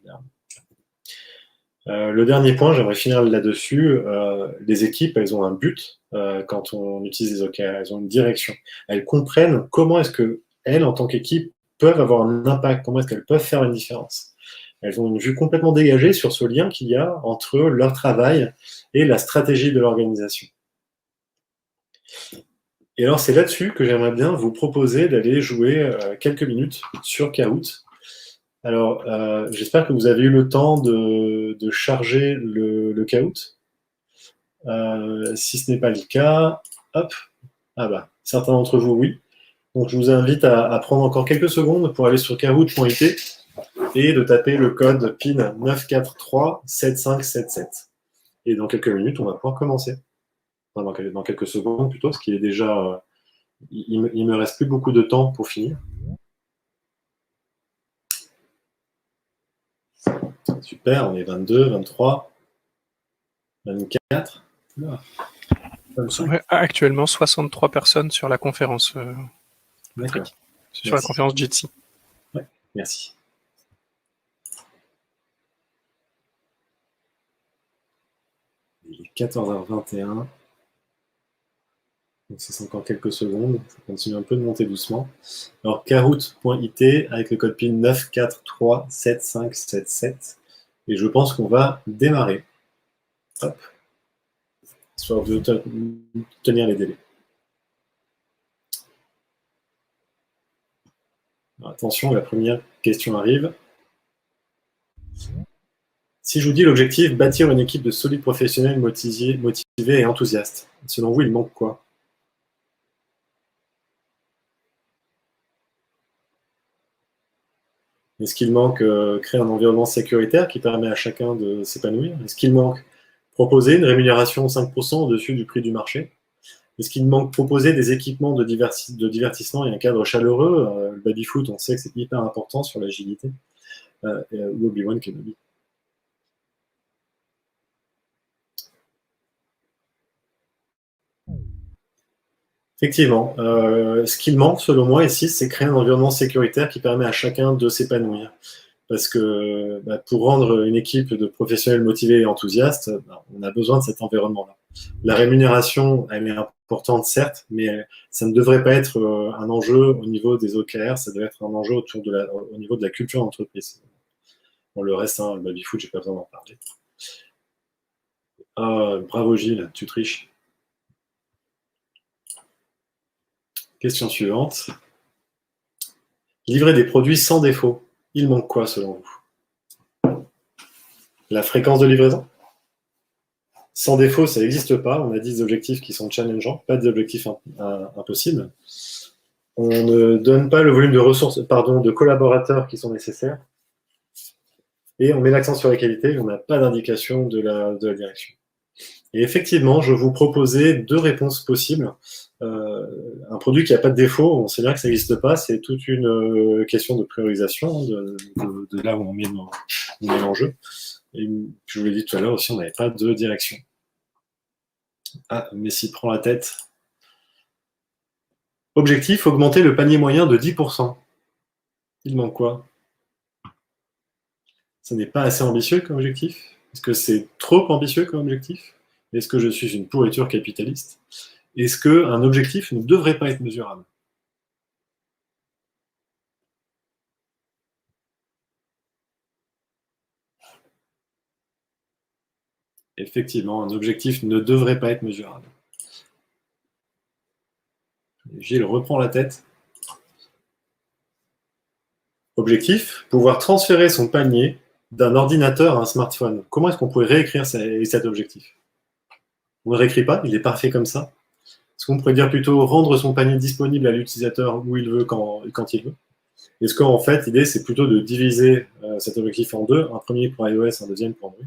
Le dernier point, j'aimerais finir là-dessus. Les équipes, elles ont un but quand on utilise les OKR. Elles ont une direction. Elles comprennent comment est-ce que elles, en tant qu'équipe, peuvent avoir un impact, comment est-ce qu'elles peuvent faire une différence. Elles ont une vue complètement dégagée sur ce lien qu'il y a entre leur travail et la stratégie de l'organisation. Et alors, c'est là-dessus que j'aimerais bien vous proposer d'aller jouer quelques minutes sur Kahoot. Alors, j'espère que vous avez eu le temps de charger le Kahoot. Si ce n'est pas le cas, hop, ah bah, certains d'entre vous, oui. Donc, je vous invite à prendre encore quelques secondes pour aller sur kahoot.it et de taper le code PIN 9437577. Et dans quelques minutes, on va pouvoir commencer. Enfin, dans quelques secondes plutôt, parce qu'il est déjà... il me reste plus beaucoup de temps pour finir. Super, on est 22, 23, 24. Ouais, actuellement, 63 personnes sur la conférence. D'accord. Sur la conférence Jitsi. Ouais, merci. Il est 14h21. Donc, c'est encore quelques secondes. Ça continue un peu de monter doucement. Alors, kahoot.it avec le code PIN 9437577. Et je pense qu'on va démarrer. Hop. Histoire de tenir les délais. Alors, attention, la première question arrive. Si je vous dis l'objectif, bâtir une équipe de solides professionnels motivés et enthousiastes, selon vous, il manque quoi? Est-ce qu'il manque créer un environnement sécuritaire qui permet à chacun de s'épanouir? Est-ce qu'il manque proposer une rémunération 5% au-dessus du prix du marché? Est-ce qu'il manque proposer des équipements de divertissement et un cadre chaleureux? Le baby-foot, on sait que c'est hyper important sur l'agilité. Ou Obi-Wan Kenobi. Effectivement, ce qu'il manque, selon moi, ici, c'est créer un environnement sécuritaire qui permet à chacun de s'épanouir. Parce que pour rendre une équipe de professionnels motivés et enthousiastes, on a besoin de cet environnement-là. La rémunération, elle est importante, certes, mais ça ne devrait pas être un enjeu au niveau des OKR, ça devrait être un enjeu au niveau de la culture d'entreprise. Bon, le reste, le baby-foot, j'ai pas besoin d'en parler. Bravo Gilles, tu triches. Question suivante. Livrer des produits sans défaut. Il manque quoi selon vous? La fréquence de livraison? Sans défaut, ça n'existe pas. On a 10 objectifs qui sont challengeants, pas des objectifs impossibles. On ne donne pas le volume de collaborateurs qui sont nécessaires. Et on met l'accent sur la qualité, on n'a pas d'indication de la direction. Et effectivement, je vous proposais 2 réponses possibles. Un produit qui n'a pas de défaut, on sait bien que ça n'existe pas, c'est toute une question de priorisation de là où on met l'enjeu. Et je vous l'ai dit tout à l'heure aussi, on n'avait pas de direction. Ah, Messi prend la tête. Objectif, augmenter le panier moyen de 10%. Il manque quoi? Ça n'est pas assez ambitieux comme objectif? Est-ce que c'est trop ambitieux comme objectif? Est-ce que je suis une pourriture capitaliste? Est-ce qu'un objectif ne devrait pas être mesurable? Effectivement, un objectif ne devrait pas être mesurable. Gilles reprend la tête. Objectif, pouvoir transférer son panier d'un ordinateur à un smartphone. Comment est-ce qu'on pourrait réécrire cet objectif? On ne le réécrit pas, il est parfait comme ça. Est-ce qu'on pourrait dire plutôt rendre son panier disponible à l'utilisateur où il veut, quand il veut? Est-ce qu'en fait, l'idée, c'est plutôt de diviser cet objectif en deux, un premier pour iOS, un deuxième pour Android?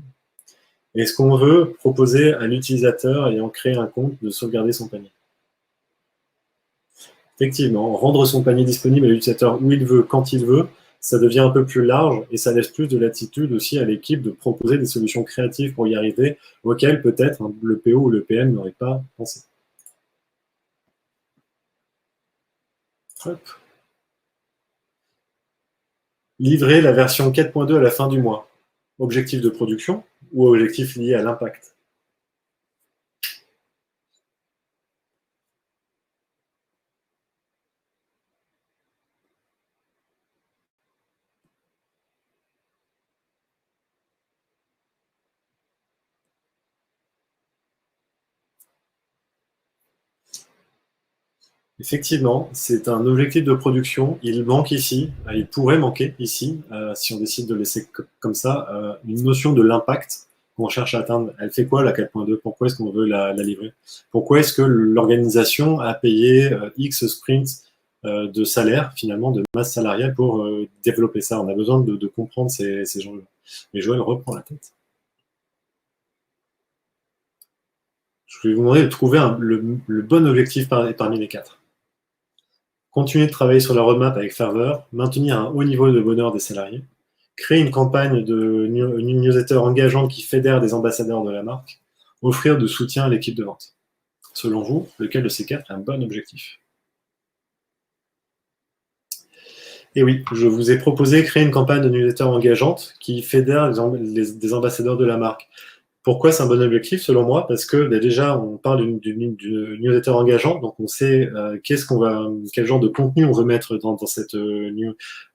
Est-ce qu'on veut proposer à l'utilisateur ayant créé un compte de sauvegarder son panier? Effectivement, rendre son panier disponible à l'utilisateur où il veut, quand il veut, ça devient un peu plus large et ça laisse plus de latitude aussi à l'équipe de proposer des solutions créatives pour y arriver, auxquelles peut-être le PO ou le PM n'aurait pas pensé. Hop. Livrer la version 4.2 à la fin du mois. Objectif de production ou objectif lié à l'impact? Effectivement, c'est un objectif de production. Il manque ici, il pourrait manquer ici, si on décide de laisser comme ça, une notion de l'impact qu'on cherche à atteindre. Elle fait quoi la 4.2? Pourquoi est-ce qu'on veut la livrer? Pourquoi est-ce que l'organisation a payé X sprints de salaire, finalement, de masse salariale pour développer ça? On a besoin de comprendre ces gens-là. Et Joël reprend la tête. Je vais vous demander de trouver le bon objectif parmi les quatre. Continuer de travailler sur la roadmap avec ferveur, maintenir un haut niveau de bonheur des salariés, créer une campagne de newsletter engageante qui fédère des ambassadeurs de la marque, offrir de soutien à l'équipe de vente. Selon vous, lequel de ces quatre est un bon objectif? Et oui, je vous ai proposé créer une campagne de newsletter engageante qui fédère des ambassadeurs de la marque. Pourquoi c'est un bon objectif selon moi? Parce que déjà, on parle d'une newsletter engageante, donc on sait quel genre de contenu on veut mettre dans cette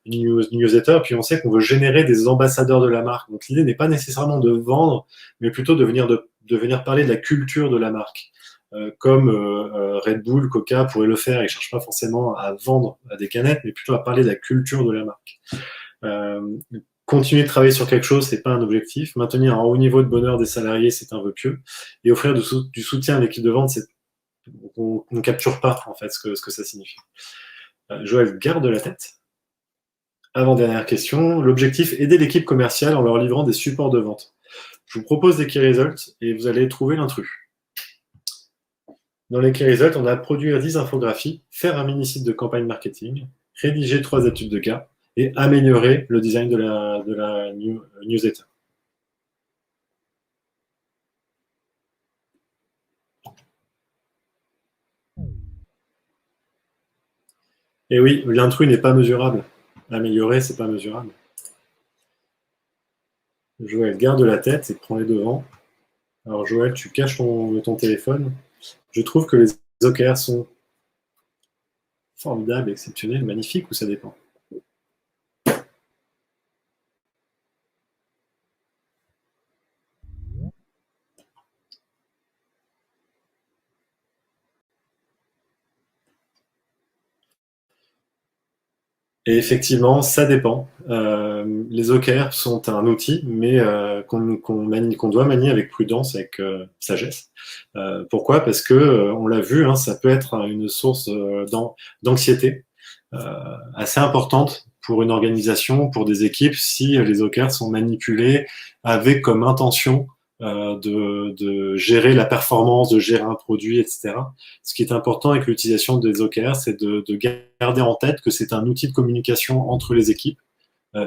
newsletter, puis on sait qu'on veut générer des ambassadeurs de la marque. Donc l'idée n'est pas nécessairement de vendre, mais plutôt de venir parler de la culture de la marque. Comme Red Bull, Coca pourraient le faire, ils ne cherchent pas forcément à vendre des canettes, mais plutôt à parler de la culture de la marque. Continuer de travailler sur quelque chose, c'est pas un objectif. Maintenir un haut niveau de bonheur des salariés, c'est un vœu pieux. Et offrir du soutien à l'équipe de vente, on ne capture pas en fait ce que ça signifie. Joël, garde la tête. Avant-dernière question. L'objectif, aider l'équipe commerciale en leur livrant des supports de vente. Je vous propose des key results et vous allez trouver l'intrus. Dans les key results, on a produire 10 infographies, faire un mini-site de campagne marketing, rédiger 3 études de cas, et améliorer le design de la newsletter. Et oui, l'intrus n'est pas mesurable. Améliorer, c'est pas mesurable. Joël, garde la tête et prends les devants. Alors Joël, tu caches ton téléphone. Je trouve que les OKR sont formidables, exceptionnels, magnifiques, ou ça dépend? Et effectivement, ça dépend. Les OKR sont un outil, mais qu'on doit manier avec prudence, avec sagesse. Pourquoi? Parce que on l'a vu, hein, ça peut être une source d'anxiété assez importante pour une organisation, pour des équipes, si les OKR sont manipulés avec comme intention de gérer la performance, de gérer un produit, etc. Ce qui est important avec l'utilisation des OKR, c'est de garder en tête que c'est un outil de communication entre les équipes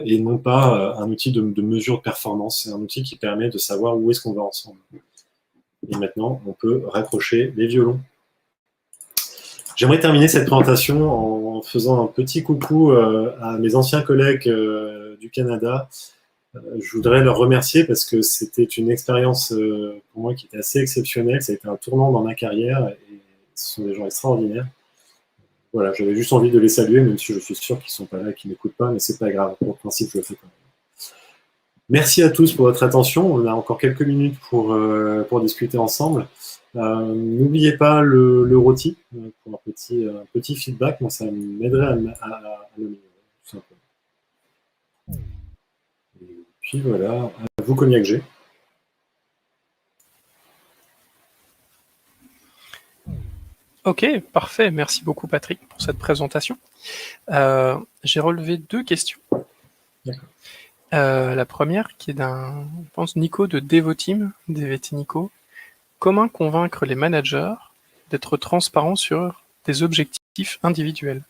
et non pas un outil de mesure de performance. C'est un outil qui permet de savoir où est-ce qu'on va ensemble. Et maintenant, on peut raccrocher les violons. J'aimerais terminer cette présentation en faisant un petit coucou à mes anciens collègues du Canada. Je voudrais leur remercier parce que c'était une expérience pour moi qui était assez exceptionnelle. Ça a été un tournant dans ma carrière et ce sont des gens extraordinaires. Voilà, j'avais juste envie de les saluer, même si je suis sûr qu'ils ne sont pas là et qu'ils n'écoutent pas, mais c'est pas grave. Pour le principe, je le fais quand même. Merci à tous pour votre attention. On a encore quelques minutes pour discuter ensemble. N'oubliez pas le rôti pour un petit feedback. Moi, ça m'aiderait à l'améliorer, tout simplement. Et puis voilà, à vous, Cognac G. Ok, parfait. Merci beaucoup, Patrick, pour cette présentation. J'ai relevé 2 questions. D'accord. La première, qui est je pense, Nico de Devoteam, DVT Nico. Comment convaincre les managers d'être transparents sur des objectifs individuels?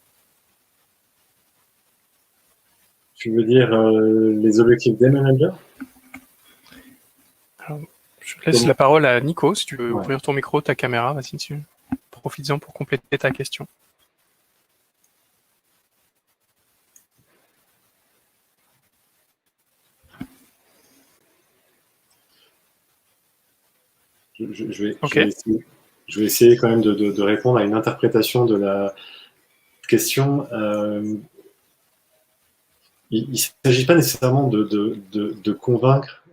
Tu veux dire les objectifs des managers? Alors, je laisse Comment? la parole à Nico, si tu veux Ouais. ouvrir ton micro, ta caméra, vas-y dessus. Profites-en pour compléter ta question. Ok. Je vais essayer quand même de répondre à une interprétation de la question. Il ne s'agit pas nécessairement de convaincre.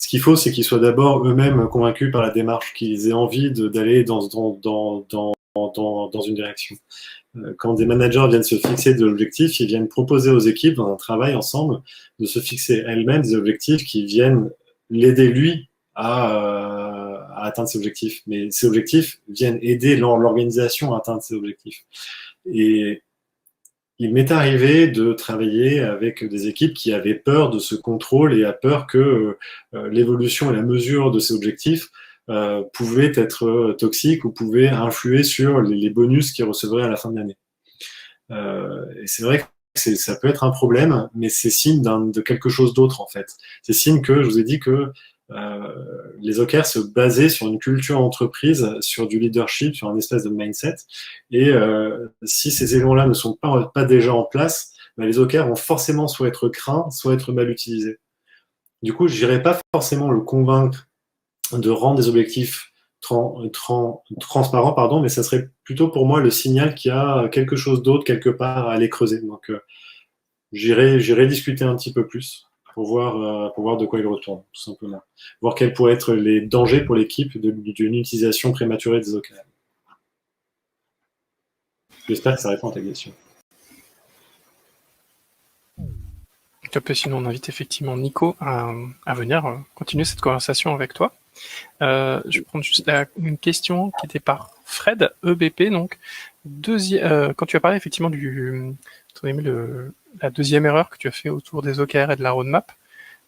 Ce qu'il faut, c'est qu'ils soient d'abord eux-mêmes convaincus par la démarche, qu'ils aient envie d'aller dans une direction. Quand des managers viennent se fixer des objectifs, ils viennent proposer aux équipes, dans un travail ensemble, de se fixer elles-mêmes des objectifs qui viennent l'aider, lui, à atteindre ses objectifs. Mais ces objectifs viennent aider l'organisation à atteindre ses objectifs. Et il m'est arrivé de travailler avec des équipes qui avaient peur de ce contrôle et à peur que l'évolution et la mesure de ces objectifs pouvaient être toxiques ou pouvaient influer sur les bonus qu'ils recevraient à la fin de l'année. Et c'est vrai que ça peut être un problème, mais c'est signe de quelque chose d'autre en fait. C'est signe que je vous ai dit que les OKR se basaient sur une culture entreprise, sur du leadership, sur un espèce de mindset. Et si ces éléments-là ne sont pas déjà en place, ben les OKR vont forcément soit être craints, soit être mal utilisés. Du coup, je n'irai pas forcément le convaincre de rendre des objectifs transparents, pardon, mais ça serait plutôt pour moi le signal qu'il y a quelque chose d'autre quelque part à aller creuser. Donc, j'irai discuter un petit peu plus pour voir de quoi il retourne, tout simplement. Voir quels pourraient être les dangers pour l'équipe d'une utilisation prématurée des OKR. J'espère que ça répond à ta question. Sinon, on invite effectivement Nico à venir continuer cette conversation avec toi. Je vais prendre juste une question qui était par Fred, EBP. Donc, quand tu as parlé effectivement la deuxième erreur que tu as fait autour des OKR et de la roadmap,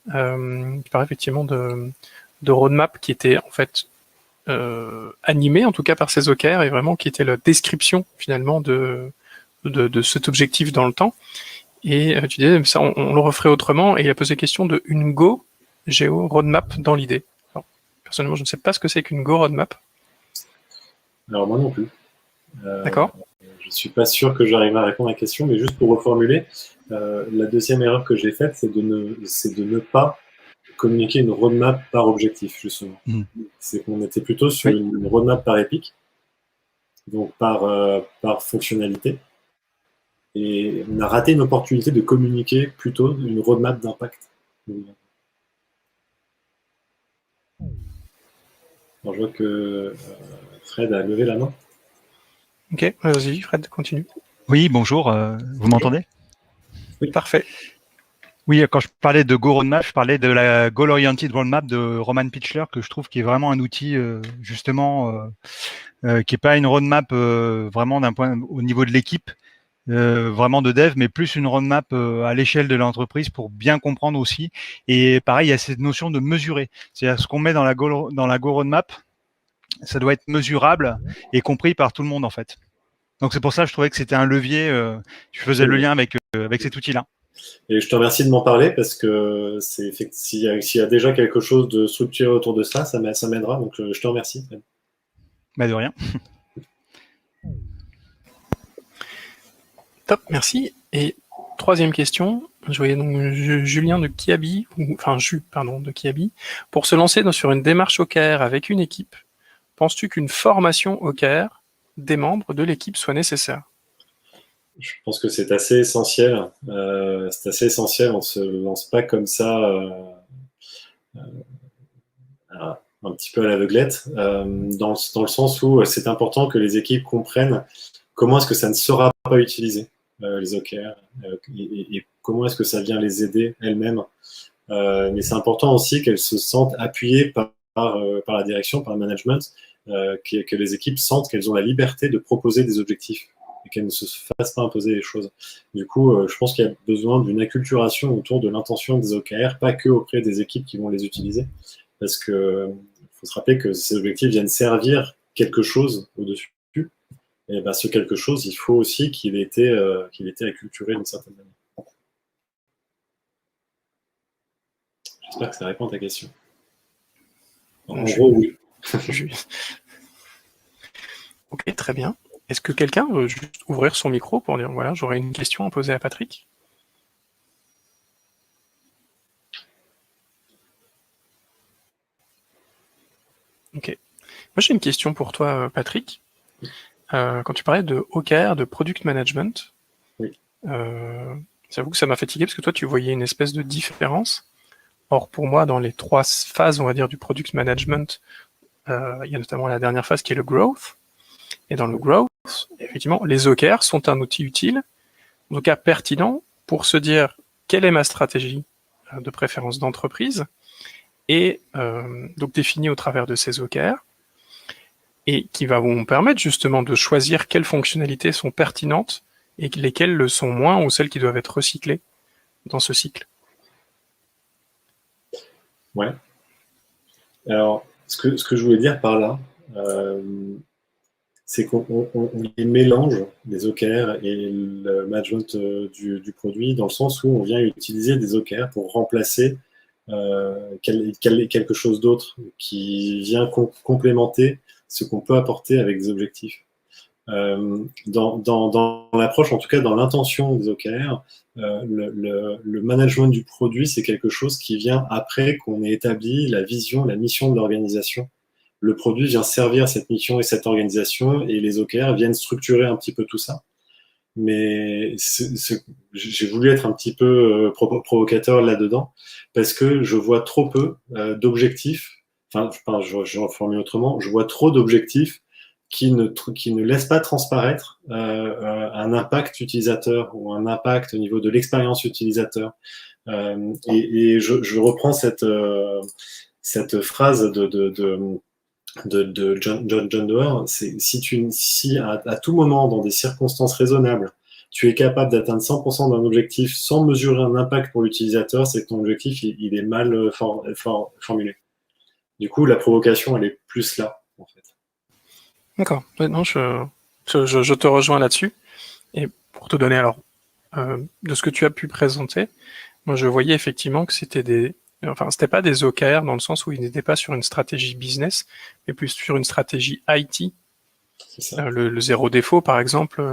tu parlais effectivement de roadmap qui était en fait animée en tout cas par ces OKR et vraiment qui était la description finalement de cet objectif dans le temps. Et tu disais, ça, on le referait autrement, et il a posé la question de une Go Geo Roadmap dans l'idée. Personnellement, je ne sais pas ce que c'est qu'une Go Roadmap. Alors moi non plus. D'accord. Je ne suis pas sûr que j'arrive à répondre à la question, mais juste pour reformuler, la deuxième erreur que j'ai faite, c'est de ne pas communiquer une roadmap par objectif, justement. C'est qu'on était plutôt sur une roadmap par épique, donc par fonctionnalité. Et on a raté une opportunité de communiquer plutôt une roadmap d'impact. Alors, je vois que Fred a levé la main. Ok, vas-y, Fred, continue. Oui, bonjour, vous m'entendez? Oui, parfait. Oui, quand je parlais de Go Roadmap, je parlais de la Goal Oriented Roadmap de Roman Pichler, que je trouve qui est vraiment un outil, justement, qui est pas une roadmap vraiment au niveau de l'équipe, vraiment de dev, mais plus une roadmap à l'échelle de l'entreprise pour bien comprendre aussi. Et pareil, il y a cette notion de mesurer. C'est-à-dire ce qu'on met dans la Go Roadmap, ça doit être mesurable et compris par tout le monde en fait. Donc c'est pour ça que je trouvais que c'était un levier. Je faisais le lien avec cet outil-là. Et je te remercie de m'en parler parce que s'il y a déjà quelque chose de structuré autour de ça, ça m'aidera. Donc je te remercie. Bah de rien. Top, merci. Et troisième question, je voyais donc Julien de Kiabi, de Kiabi. Pour se lancer sur une démarche OKR avec une équipe, penses-tu qu'une formation OKR des membres de l'équipe soit nécessaire? Je pense que c'est assez essentiel. C'est assez essentiel. On ne se lance pas comme ça un petit peu à l'aveuglette, dans le sens où c'est important que les équipes comprennent comment est-ce que ça ne sera pas utilisé, les OKR, et comment est-ce que ça vient les aider elles-mêmes. Mais c'est important aussi qu'elles se sentent appuyées par la direction, par le management, que les équipes sentent qu'elles ont la liberté de proposer des objectifs et qu'elles ne se fassent pas imposer les choses. Du coup, je pense qu'il y a besoin d'une acculturation autour de l'intention des OKR, pas que auprès des équipes qui vont les utiliser, parce que faut se rappeler que ces objectifs viennent servir quelque chose au-dessus. Et ben, ce quelque chose, il faut aussi qu'il ait été acculturé d'une certaine manière. J'espère que ça répond à ta question. En gros, oui. Ok, très bien. Est-ce que quelqu'un veut juste ouvrir son micro pour dire, voilà, j'aurais une question à poser à Patrick? Ok. Moi, j'ai une question pour toi, Patrick. Quand tu parlais de OKR, de Product Management, oui. J'avoue que ça m'a fatigué parce que toi, tu voyais une espèce de différence. Or, pour moi, dans les 3 phases, on va dire, du Product Management, il y a notamment la dernière phase qui est le Growth. Et dans le Growth, effectivement, les OKR sont un outil utile, en tout cas pertinent, pour se dire quelle est ma stratégie de préférence d'entreprise, et donc définie au travers de ces OKR, et qui va vous permettre justement de choisir quelles fonctionnalités sont pertinentes et lesquelles le sont moins, ou celles qui doivent être recyclées dans ce cycle. Ouais. Alors, ce que je voulais dire par là, c'est qu'on les mélange, les OKR et le management du produit, dans le sens où on vient utiliser des OKR pour remplacer quelque chose d'autre qui vient complémenter ce qu'on peut apporter avec des objectifs. Dans l'approche, en tout cas dans l'intention des OKR, le management du produit, c'est quelque chose qui vient après qu'on ait établi la vision, la mission de l'organisation. Le produit vient servir cette mission et cette organisation, et les OKR viennent structurer un petit peu tout ça. Mais j'ai voulu être un petit peu provocateur là-dedans, parce que je vois trop peu d'objectifs, enfin, je reformule autrement, je vois trop d'objectifs qui ne laissent pas transparaître un impact utilisateur ou un impact au niveau de l'expérience utilisateur. Et je reprends cette phrase de John Doerr, c'est si à tout moment, dans des circonstances raisonnables, tu es capable d'atteindre 100% d'un objectif sans mesurer un impact pour l'utilisateur, c'est que ton objectif il est mal formulé. Du coup, la provocation, elle est plus là, en fait. D'accord. Non, je te rejoins là-dessus. Et pour te donner alors de ce que tu as pu présenter, moi je voyais effectivement que c'était pas des OKR dans le sens où ils n'étaient pas sur une stratégie business, mais plus sur une stratégie IT. Le zéro défaut, par exemple,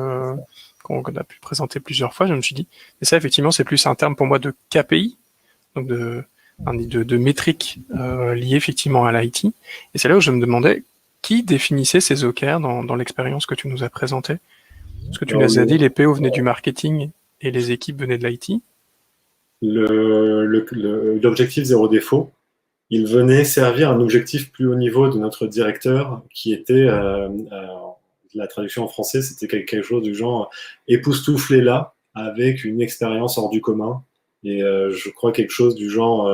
qu'on a pu présenter plusieurs fois, je me suis dit, et ça effectivement c'est plus un terme pour moi de KPI, donc de métriques liées effectivement à l'IT. Et c'est là où je me demandais qui définissait ces OKR dans l'expérience que tu nous as présentée. Parce que tu nous as dit les PO venaient du marketing et les équipes venaient de l'IT. L'objectif zéro défaut, il venait servir un objectif plus haut niveau de notre directeur, qui était, la traduction en français, c'était quelque chose du genre époustoufler là, avec une expérience hors du commun, et je crois quelque chose du genre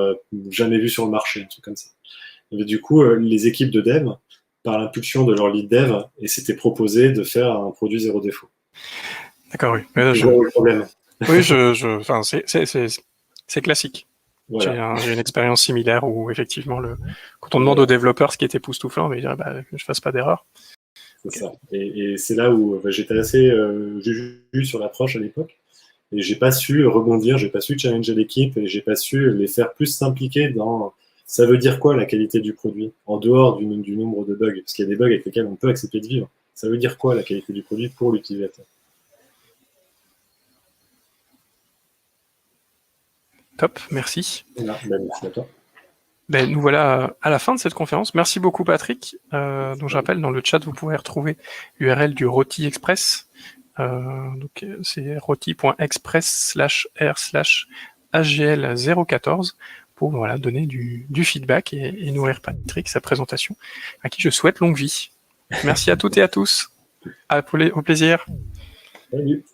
jamais vu sur le marché, un truc comme ça. Et du coup, les équipes de dev, par l'impulsion de leur lead dev, et s'étaient proposé de faire un produit zéro défaut. D'accord, oui. Mais le problème. Oui, c'est classique. Voilà. J'ai une expérience similaire où effectivement, quand on demande aux développeurs ce qui est époustouflant, ils diraient que je fasse pas d'erreur. C'est ça. Et c'est là où j'étais assez juju sur l'approche à l'époque, et j'ai pas su rebondir, j'ai pas su challenger l'équipe, et j'ai pas su les faire plus s'impliquer dans ça veut dire quoi la qualité du produit, en dehors du nombre de bugs, parce qu'il y a des bugs avec lesquels on peut accepter de vivre. Ça veut dire quoi la qualité du produit pour l'utilisateur? Top, merci. Voilà, merci à toi. Nous voilà à la fin de cette conférence. Merci beaucoup Patrick. Donc je rappelle, dans le chat, vous pouvez retrouver l'URL du Roti Express. Donc c'est roti.express/r/agl014 pour donner du feedback et nourrir Patrick sa présentation, à qui je souhaite longue vie. Merci à toutes et à tous. Au plaisir. Salut.